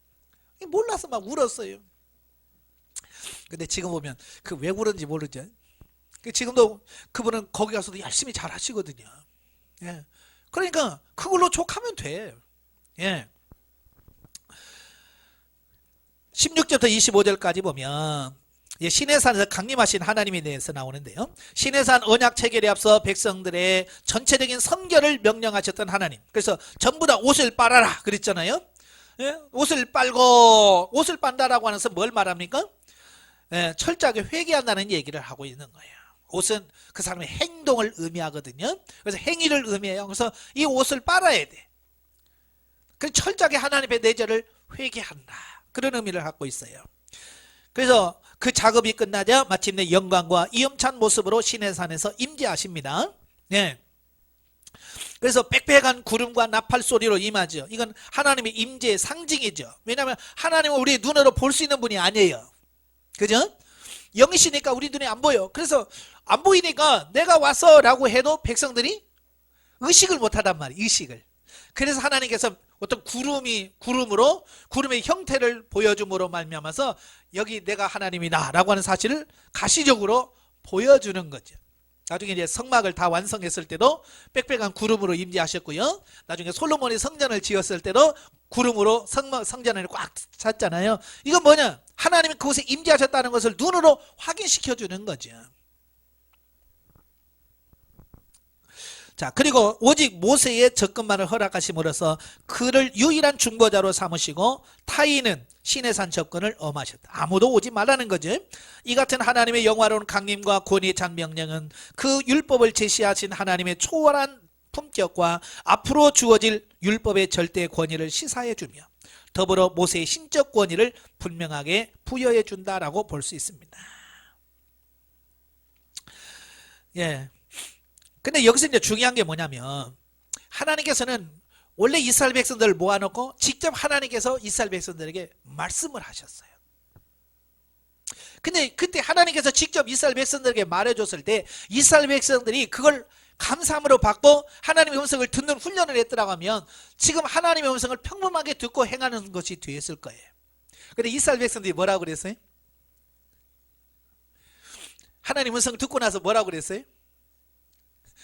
몰라서 막 울었어요. 근데 지금 보면 그 왜 울었는지 모르죠. 지금도 그분은 거기 가서도 열심히 잘 하시거든요. 예. 그러니까 그걸로 족하면 돼. 예. 16절부터 25절까지 보면 시내산에서 강림하신 하나님에 대해서 나오는데요. 시내산 언약 체결에 앞서 백성들의 전체적인 선결을 명령하셨던 하나님. 그래서 전부 다 옷을 빨아라 그랬잖아요. 예? 옷을 빤다라고 하면서 뭘 말합니까? 예, 철저하게 회개한다는 얘기를 하고 있는 거예요. 옷은 그 사람의 행동을 의미하거든요. 그래서 행위를 의미해요. 그래서 이 옷을 빨아야 돼. 그래서 철저하게 하나님의 내절을 회개한다. 그런 의미를 갖고 있어요. 그래서 그 작업이 끝나자 마침내 영광과 이음찬 모습으로 시내산에서 임재하십니다. 네. 그래서 빽빽한 구름과 나팔 소리로 임하죠. 이건 하나님의 임재의 상징이죠. 왜냐하면 하나님은 우리 눈으로 볼 수 있는 분이 아니에요. 그죠? 영이시니까 우리 눈에 안 보여. 그래서 안 보이니까 내가 와서 라고 해도 백성들이 의식을 못하단 말이에요. 의식을. 그래서 하나님께서 어떤 구름의 형태를 보여줌으로 말미암아서 여기 내가 하나님이다 라고 하는 사실을 가시적으로 보여주는 거죠. 나중에 이제 성막을 다 완성했을 때도 빽빽한 구름으로 임재하셨고요. 나중에 솔로몬이 성전을 지었을 때도 구름으로 성전을 꽉 찼잖아요. 이건 뭐냐? 하나님이 그곳에 임재하셨다는 것을 눈으로 확인시켜주는 거죠. 자, 그리고 오직 모세의 접근만을 허락하심으로써 그를 유일한 중보자로 삼으시고 타인은 시내산 접근을 엄하셨다. 아무도 오지 말라는 거죠. 이 같은 하나님의 영화로운 강림과 권위에 찬 명령은 그 율법을 제시하신 하나님의 초월한 품격과 앞으로 주어질 율법의 절대 권위를 시사해 주며 더불어 모세의 신적 권위를 분명하게 부여해 준다라고 볼 수 있습니다. 예. 근데 여기서 이제 중요한 게 뭐냐면 하나님께서는 원래 이스라엘 백성들을 모아놓고 직접 하나님께서 이스라엘 백성들에게 말씀을 하셨어요. 근데 그때 하나님께서 직접 이스라엘 백성들에게 말해줬을 때 이스라엘 백성들이 그걸 감사함으로 받고 하나님의 음성을 듣는 훈련을 했더라고 하면 지금 하나님의 음성을 평범하게 듣고 행하는 것이 되었을 거예요. 근데 이스라엘 백성들이 뭐라고 그랬어요? 하나님 음성을 듣고 나서 뭐라고 그랬어요?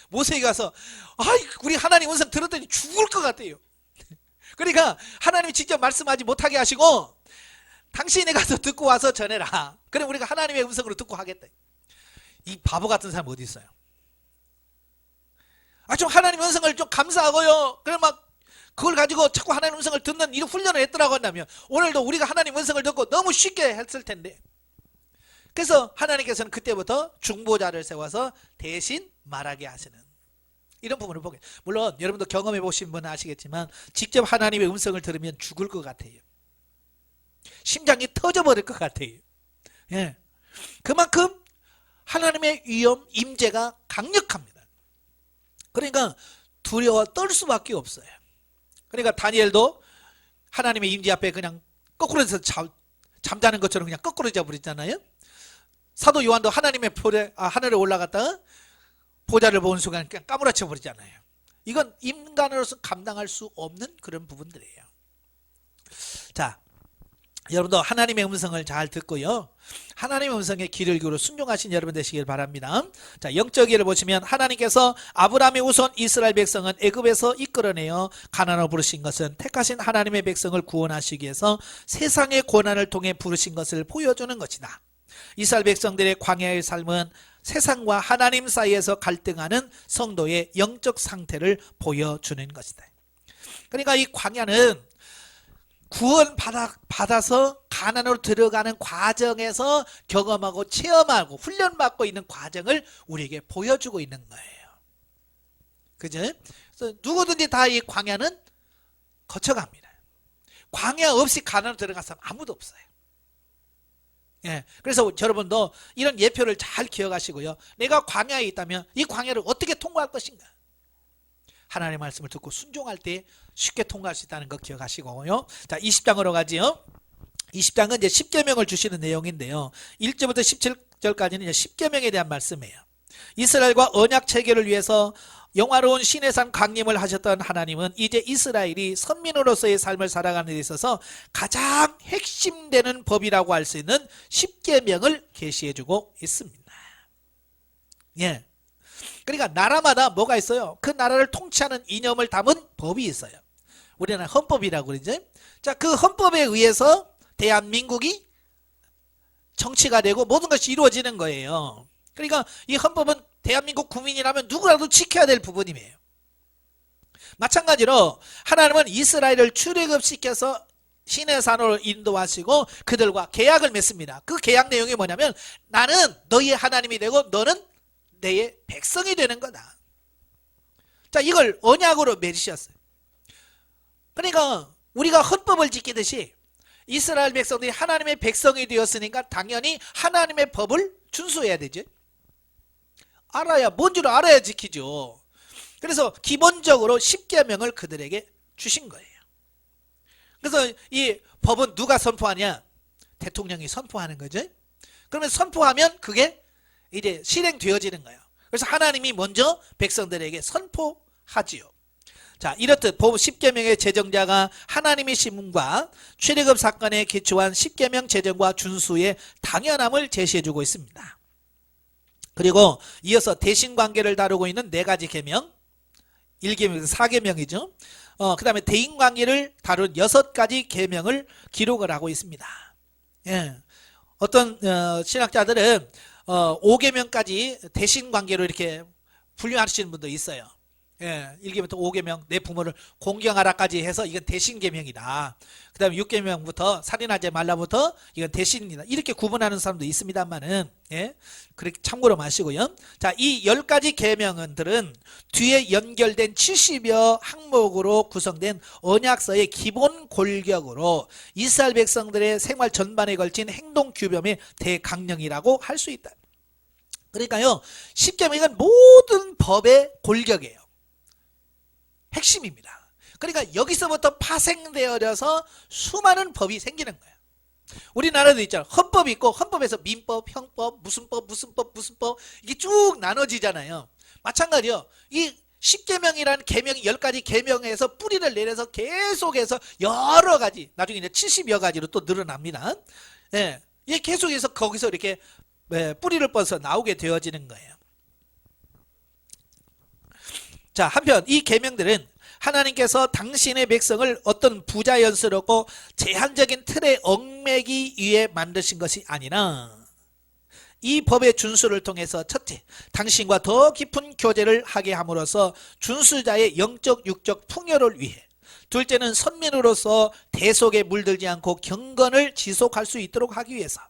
모세가 가서 우리 하나님 음성 들었더니 죽을 것 같아요. 그러니까 하나님이 직접 말씀하지 못하게 하시고 당신이 가서 듣고 와서 전해라. 그럼 우리가 하나님의 음성으로 듣고 하겠다. 이 바보 같은 사람 어디 있어요? 좀 하나님 음성을 좀 감사하고요. 그럼 막 그걸 가지고 자꾸 하나님 음성을 듣는 이런 훈련을 했더라고 한다면 오늘도 우리가 하나님 음성을 듣고 너무 쉽게 했을 텐데. 그래서 하나님께서는 그때부터 중보자를 세워서 대신 말하게 하시는 이런 부분을 보게. 물론 여러분도 경험해 보신 분은 아시겠지만 직접 하나님의 음성을 들으면 죽을 것 같아요. 심장이 터져버릴 것 같아요. 예. 그만큼 하나님의 위엄, 임재가 강력합니다. 그러니까 두려워 떨 수밖에 없어요. 그러니까 다니엘도 하나님의 임재 앞에 그냥 거꾸로 해서 잠자는 것처럼 그냥 거꾸로 자버리잖아요. 사도 요한도 하나님의 하늘에 올라갔다 보좌를 보는 순간 그냥 까무라쳐 버리잖아요. 이건 인간으로서 감당할 수 없는 그런 부분들이에요. 자, 여러분도 하나님의 음성을 잘 듣고요. 하나님의 음성에 귀를 기울여 순종하신 여러분 되시길 바랍니다. 자, 영적 예를 보시면 하나님께서 아브라함의 우선 이스라엘 백성은 애굽에서 이끌어내어 가나안으로 부르신 것은 택하신 하나님의 백성을 구원하시기 위해서 세상의 고난을 통해 부르신 것을 보여주는 것이다. 이스라엘 백성들의 광야의 삶은 세상과 하나님 사이에서 갈등하는 성도의 영적 상태를 보여주는 것이다. 그러니까 이 광야는 구원 받아서 가나안으로 들어가는 과정에서 경험하고 체험하고 훈련받고 있는 과정을 우리에게 보여주고 있는 거예요. 그죠? 그래서 누구든지 다 이 광야는 거쳐갑니다. 광야 없이 가나안으로 들어간 사람 아무도 없어요. 예, 그래서 여러분도 이런 예표를 잘 기억하시고요. 내가 광야에 있다면 이 광야를 어떻게 통과할 것인가? 하나님의 말씀을 듣고 순종할 때 쉽게 통과할 수 있다는 거 기억하시고요. 자, 20장으로 가지요. 20장은 이제 10계명을 주시는 내용인데요. 1절부터 17절까지는 이제 10계명에 대한 말씀이에요. 이스라엘과 언약 체결을 위해서 영화로운 시내산 강림을 하셨던 하나님은 이제 이스라엘이 선민으로서의 삶을 살아가는 데 있어서 가장 핵심되는 법이라고 할 수 있는 10계명을 계시해주고 있습니다. 예. 그러니까 나라마다 뭐가 있어요? 그 나라를 통치하는 이념을 담은 법이 있어요. 우리는 헌법이라고 그러죠. 자, 그 헌법에 의해서 대한민국이 정치가 되고 모든 것이 이루어지는 거예요. 그러니까 이 헌법은 대한민국 국민이라면 누구라도 지켜야 될 부분이에요. 마찬가지로 하나님은 이스라엘을 출애굽시켜서 시내산으로 인도하시고 그들과 계약을 맺습니다. 그 계약 내용이 뭐냐면 나는 너희의 하나님이 되고 너는 내 백성이 되는 거다. 자, 이걸 언약으로 맺으셨어요. 그러니까 우리가 헌법을 지키듯이 이스라엘 백성들이 하나님의 백성이 되었으니까 당연히 하나님의 법을 준수해야 되죠. 알아야, 뭔지를 알아야 지키죠. 그래서 기본적으로 10계명을 그들에게 주신 거예요. 그래서 이 법은 누가 선포하냐? 대통령이 선포하는 거죠. 그러면 선포하면 그게 이제 실행되어지는 거예요. 그래서 하나님이 먼저 백성들에게 선포하지요. 자, 이렇듯 법 10계명의 제정자가 하나님이심과 출애굽 사건에 기초한 10계명 제정과 준수의 당연함을 제시해주고 있습니다. 그리고 이어서 대신관계를 다루고 있는 4가지 계명, 1계명에서 4계명이죠. 그 다음에 대인관계를 다룬 6가지 계명을 기록을 하고 있습니다. 예. 어떤 신학자들은 5계명까지 대신관계로 이렇게 분류하시는 분도 있어요. 예, 1계명부터 5계명 내 부모를 공경하라까지 해서 이건 대신계명이다. 그 다음에 6계명부터 살인하지 말라부터 이건 대신이다. 이렇게 구분하는 사람도 있습니다만은, 예, 그렇게 참고로 마시고요. 자, 이 10가지 계명들은 뒤에 연결된 70여 항목으로 구성된 언약서의 기본 골격으로 이스라엘 백성들의 생활 전반에 걸친 행동 규범의 대강령이라고 할 수 있다. 그러니까요, 10계명은 모든 법의 골격이에요. 핵심입니다. 그러니까 여기서부터 파생되어져서 수많은 법이 생기는 거예요. 우리나라도 있잖아요. 헌법이 있고 헌법에서 민법, 형법, 무슨 법, 무슨 법, 무슨 법 이게 쭉 나눠지잖아요. 마찬가지요. 이 10계명이라는 계명이 10가지 계명에서 뿌리를 내려서 계속해서 여러 가지, 나중에 이제 70여 가지로 또 늘어납니다. 예, 이게 계속해서 거기서 이렇게 뿌리를 뻗어서 나오게 되어지는 거예요. 자, 한편 이 계명들은 하나님께서 당신의 백성을 어떤 부자연스럽고 제한적인 틀에 얽매기 위해 만드신 것이 아니라 이 법의 준수를 통해서 첫째, 당신과 더 깊은 교제를 하게 함으로써 준수자의 영적 육적 풍요를 위해, 둘째는 선민으로서 대속에 물들지 않고 경건을 지속할 수 있도록 하기 위해서,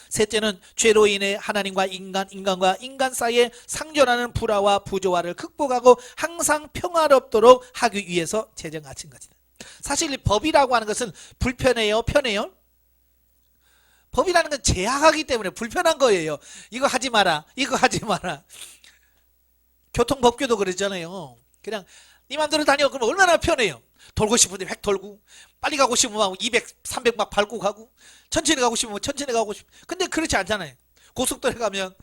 셋째는 죄로 인해 하나님과 인간과 인간 사이에 상존하는 불화와 부조화를 극복하고 항상 평화롭도록 하기 위해서 제정하신 것이다. 사실 이 법이라고 하는 것은 불편해요? 편해요? 법이라는 건 제약하기 때문에 불편한 거예요. 이거 하지 마라, 이거 하지 마라. 교통법규도 그러잖아요. 그냥 네 맘대로 다녀. 그러면 얼마나 편해요. 돌고 싶은데 획 돌고, 빨리 가고 싶으면 200, 300 막 밟고 가고, 천천히 가고 싶으면 천천히 가고 싶. 근데 그렇지 않잖아요. 고속도로에 가면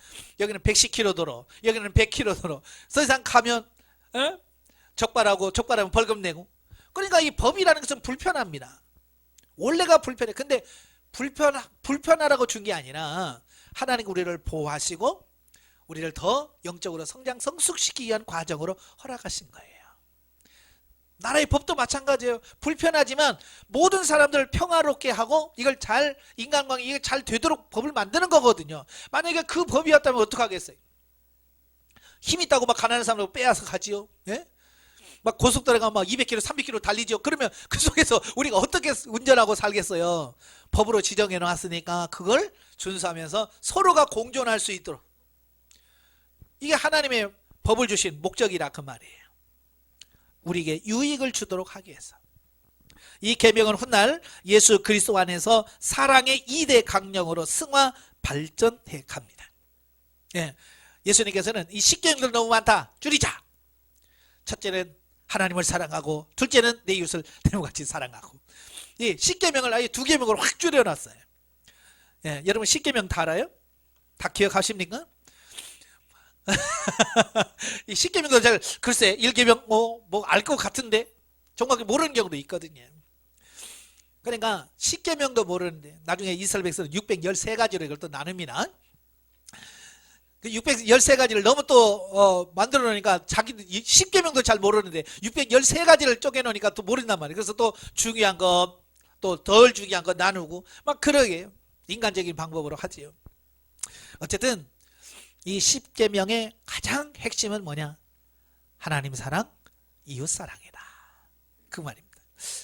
여기는 110km 도로, 여기는 100km 도로. 더 이상 가면 적발하면 벌금 내고. 그러니까 이 법이라는 것은 불편합니다. 원래가 불편해. 근데 불편하라고 준 게 아니라 하나님 우리를 보호하시고 우리를 더 영적으로 성장 성숙시키기 위한 과정으로 허락하신 거예요. 나라의 법도 마찬가지예요. 불편하지만 모든 사람들을 평화롭게 하고 이걸 잘 인간관계 이게 잘 되도록 법을 만드는 거거든요. 만약에 그 법이었다면 어떡하겠어요? 힘 있다고 막 가난한 사람을 빼앗아 가지요. 예? 막 고속도로에 가면 막 200km, 300km 달리죠. 그러면 그 속에서 우리가 어떻게 운전하고 살겠어요? 법으로 지정해 놨으니까 그걸 준수하면서 서로가 공존할 수 있도록. 이게 하나님의 법을 주신 목적이라 그 말이에요. 우리에게 유익을 주도록 하기 위해서. 이 계명은 훗날 예수 그리스도 안에서 사랑의 2대 강령으로 승화 발전해 갑니다. 예. 예수님께서는 이 십계명들 너무 많다. 줄이자. 첫째는 하나님을 사랑하고 둘째는 내 이웃을 내 몸같이 사랑하고. 이 십계명을 아예 2계명으로 확 줄여놨어요. 예. 여러분 십계명 다 알아요? 다 기억하십니까? 이 십계명도 잘 글쎄 1계명 뭐 알 것 같은데 정확히 모르는 경우도 있거든요. 그러니까 십계명도 모르는데 나중에 이스라엘 백성은 613가지로 이걸 또 나눕니다. 그 613가지를 너무 또 만들어 놓으니까 자기들 십계명도 잘 모르는데 613가지를 쪼개 놓으니까 또 모른단 말이에요. 그래서 또 중요한 거 또 덜 중요한 거 나누고 막 그러게 인간적인 방법으로 하지요. 어쨌든 이 십계명의 가장 핵심은 뭐냐? 하나님 사랑, 이웃 사랑이다. 그 말입니다.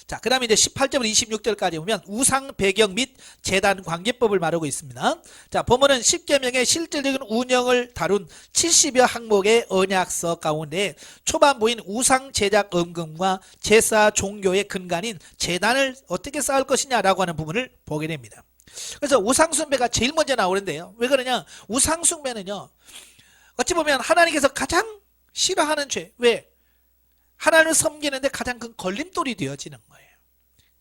자, 그 다음에 이제 18절부터 26절까지 보면 우상 배경 및 제단 관계법을 말하고 있습니다. 자, 본문은 십계명의 실질적인 운영을 다룬 70여 항목의 언약서 가운데 초반부인 우상 제작 언금과 제사 종교의 근간인 제단을 어떻게 쌓을 것이냐라고 하는 부분을 보게 됩니다. 그래서 우상숭배가 제일 먼저 나오는데요. 왜 그러냐? 우상숭배는요, 어찌 보면 하나님께서 가장 싫어하는 죄. 왜? 하나님을 섬기는데 가장 큰 걸림돌이 되어지는 거예요.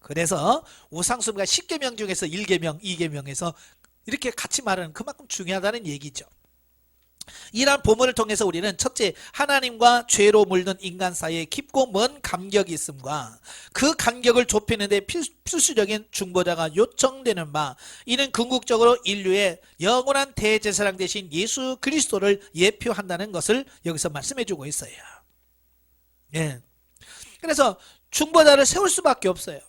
그래서 우상숭배가 10계명 중에서 1계명, 2계명에서 이렇게 같이 말하는 그만큼 중요하다는 얘기죠. 이러한 본문을 통해서 우리는 첫째, 하나님과 죄로 물든 인간 사이에 깊고 먼 간격이 있음과 그 간격을 좁히는 데 필수적인 중보자가 요청되는 바, 이는 궁극적으로 인류의 영원한 대제사장 되신 예수 그리스도를 예표한다는 것을 여기서 말씀해 주고 있어요. 예. 그래서 중보자를 세울 수밖에 없어요.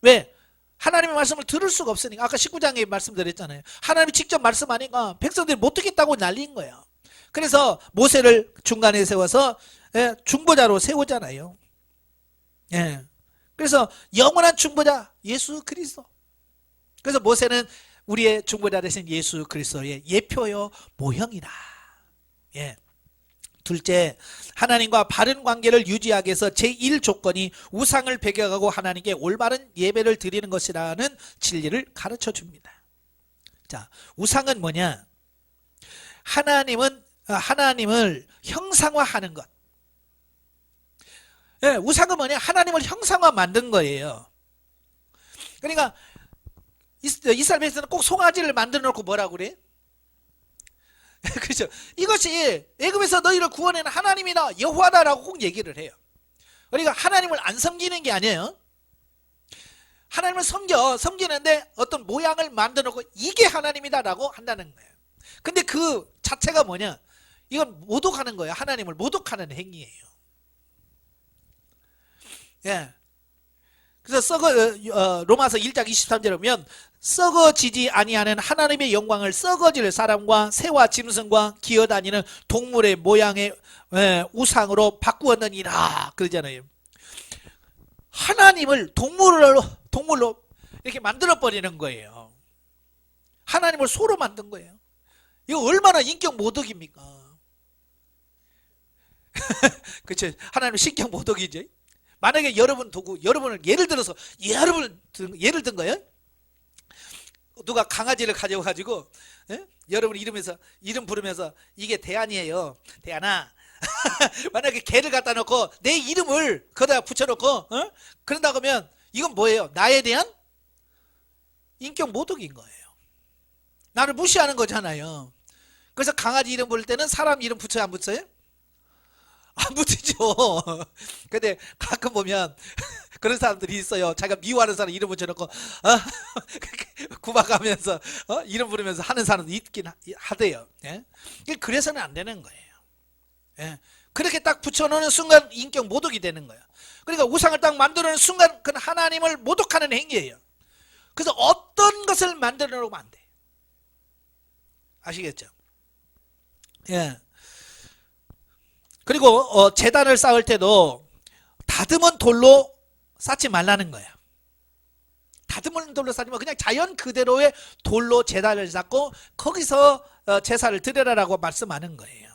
왜? 하나님의 말씀을 들을 수가 없으니까. 아까 19장에 말씀드렸잖아요. 하나님이 직접 말씀하니까 백성들이 못 듣겠다고 난리인 거예요. 그래서 모세를 중간에 세워서 중보자로 세우잖아요. 예. 그래서 영원한 중보자 예수 그리스도. 그래서 모세는 우리의 중보자 되신 예수 그리스도의 예표요 모형이다. 예. 둘째, 하나님과 바른 관계를 유지하기 위해서 제1조건이 우상을 배격하고 하나님께 올바른 예배를 드리는 것이라는 진리를 가르쳐 줍니다. 자, 우상은 뭐냐? 하나님을 형상화하는 것. 예, 우상은 뭐냐? 하나님을 형상화 만든 거예요. 그러니까 이스라엘 백성은 꼭 송아지를 만들어 놓고 뭐라고 그래? 그렇죠. 이것이 애굽에서 너희를 구원하는 하나님이다, 여호와다라고 꼭 얘기를 해요. 그러니까 하나님을 안 섬기는 게 아니에요. 하나님을 섬기는데 어떤 모양을 만들어 놓고 이게 하나님이다라고 한다는 거예요. 근데 그 자체가 뭐냐? 이건 모독하는 거예요. 하나님을 모독하는 행위예요. 예. 그래서 로마서 1장 23절에 보면 썩어지지 아니하는 하나님의 영광을 썩어질 사람과 새와 짐승과 기어다니는 동물의 모양의 우상으로 바꾸었느니라 그러잖아요. 하나님을 동물로 이렇게 만들어버리는 거예요. 하나님을 소로 만든 거예요. 이거 얼마나 인격 모독입니까? 그렇죠. 하나님 신격 모독이죠. 만약에 여러분을 예를 든 거예요. 누가 강아지를 가져가지고 여러분 이름 부르면서 이게 대안이에요. 대안아. 만약에 개를 갖다 놓고 내 이름을 거기다 붙여놓고 그런다고 하면 이건 뭐예요? 나에 대한 인격 모독인 거예요. 나를 무시하는 거잖아요. 그래서 강아지 이름 부를 때는 사람 이름 붙여요, 안 붙여요? 안 붙이죠. 근데 가끔 보면 그런 사람들이 있어요. 자기가 미워하는 사람 이름 붙여놓고 구박하면서 이름 부르면서 하는 사람도 있긴 하대요. 예? 그래서는 안 되는 거예요. 예? 그렇게 딱 붙여놓는 순간 인격 모독이 되는 거예요. 그러니까 우상을 딱 만들어놓는 순간 그건 하나님을 모독하는 행위예요. 그래서 어떤 것을 만들어 놓으면 안 돼. 아시겠죠? 예. 그리고 제단을 쌓을 때도 다듬은 돌로 쌓지 말라는 거야. 다듬은 돌로 쌓으면 그냥 자연 그대로의 돌로 제단을 쌓고 거기서 제사를 드려라라고 말씀하는 거예요.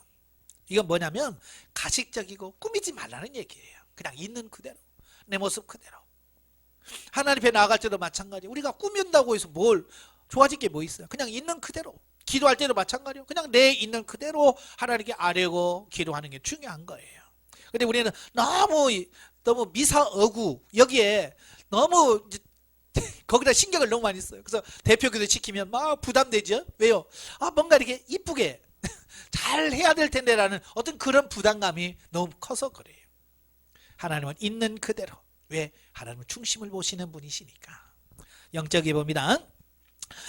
이건 뭐냐면 가식적이고 꾸미지 말라는 얘기예요. 그냥 있는 그대로, 내 모습 그대로. 하나님 앞에 나아갈 때도 마찬가지. 우리가 꾸민다고 해서 뭘 좋아질 게 뭐 있어요? 그냥 있는 그대로. 기도할 때도 마찬가지예요. 그냥 내 있는 그대로 하나님께 아뢰고 기도하는 게 중요한 거예요. 근데 우리는 너무 미사어구 여기에 너무 거기다 신경을 너무 많이 써요. 그래서 대표기도 지키면 막 부담되죠. 왜요? 뭔가 이렇게 이쁘게 잘 해야 될 텐데라는 어떤 그런 부담감이 너무 커서 그래요. 하나님은 있는 그대로. 왜? 하나님은 중심을 보시는 분이시니까. 영적이 봅니다.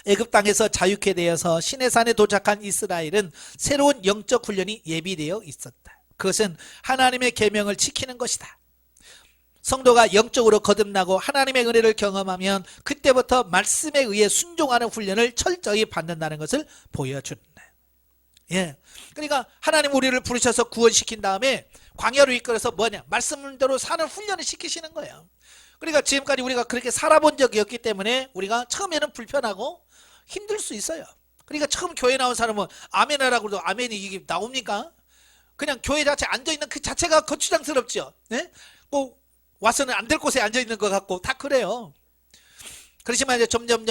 애굽 땅에서 자유케 되어서 시내산에 도착한 이스라엘은 새로운 영적 훈련이 예비되어 있었다. 그것은 하나님의 계명을 지키는 것이다. 성도가 영적으로 거듭나고 하나님의 은혜를 경험하면 그때부터 말씀에 의해 순종하는 훈련을 철저히 받는다는 것을 보여준다. 예. 그러니까 하나님 우리를 부르셔서 구원시킨 다음에 광야로 이끌어서 뭐냐? 말씀대로 사는 훈련을 시키시는 거예요. 그러니까 지금까지 우리가 그렇게 살아본 적이 없기 때문에 우리가 처음에는 불편하고 힘들 수 있어요. 그러니까 처음 교회 나온 사람은 아멘 하라고 해도 아멘이 이게 나옵니까? 그냥 교회 자체 앉아있는 그 자체가 거추장스럽죠. 네? 꼭 와서는 안 될 곳에 앉아있는 것 같고 다 그래요. 그렇지만 이제 점점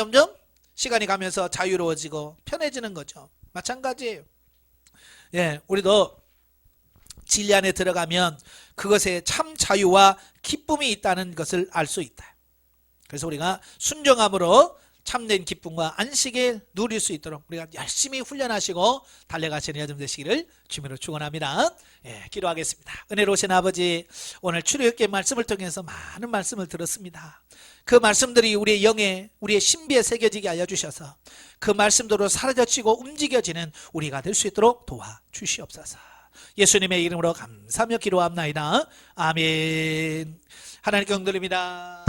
시간이 가면서 자유로워지고 편해지는 거죠. 마찬가지예요. 예, 우리도 진리 안에 들어가면 그것에 참 자유와 기쁨이 있다는 것을 알 수 있다. 그래서 우리가 순종함으로 참된 기쁨과 안식을 누릴 수 있도록 우리가 열심히 훈련하시고 달려가시는 여러분 되시기를 주님으로 축원합니다. 예, 기도하겠습니다. 은혜로우신 아버지, 오늘 출애굽기 말씀을 통해서 많은 말씀을 들었습니다. 그 말씀들이 우리의 영에, 우리의 신비에 새겨지게 알려주셔서 그 말씀대로 사라져지고 움직여지는 우리가 될 수 있도록 도와주시옵소서. 예수님의 이름으로 감사하며 기도합나이다. 아멘. 하나님께 영광 돌립니다.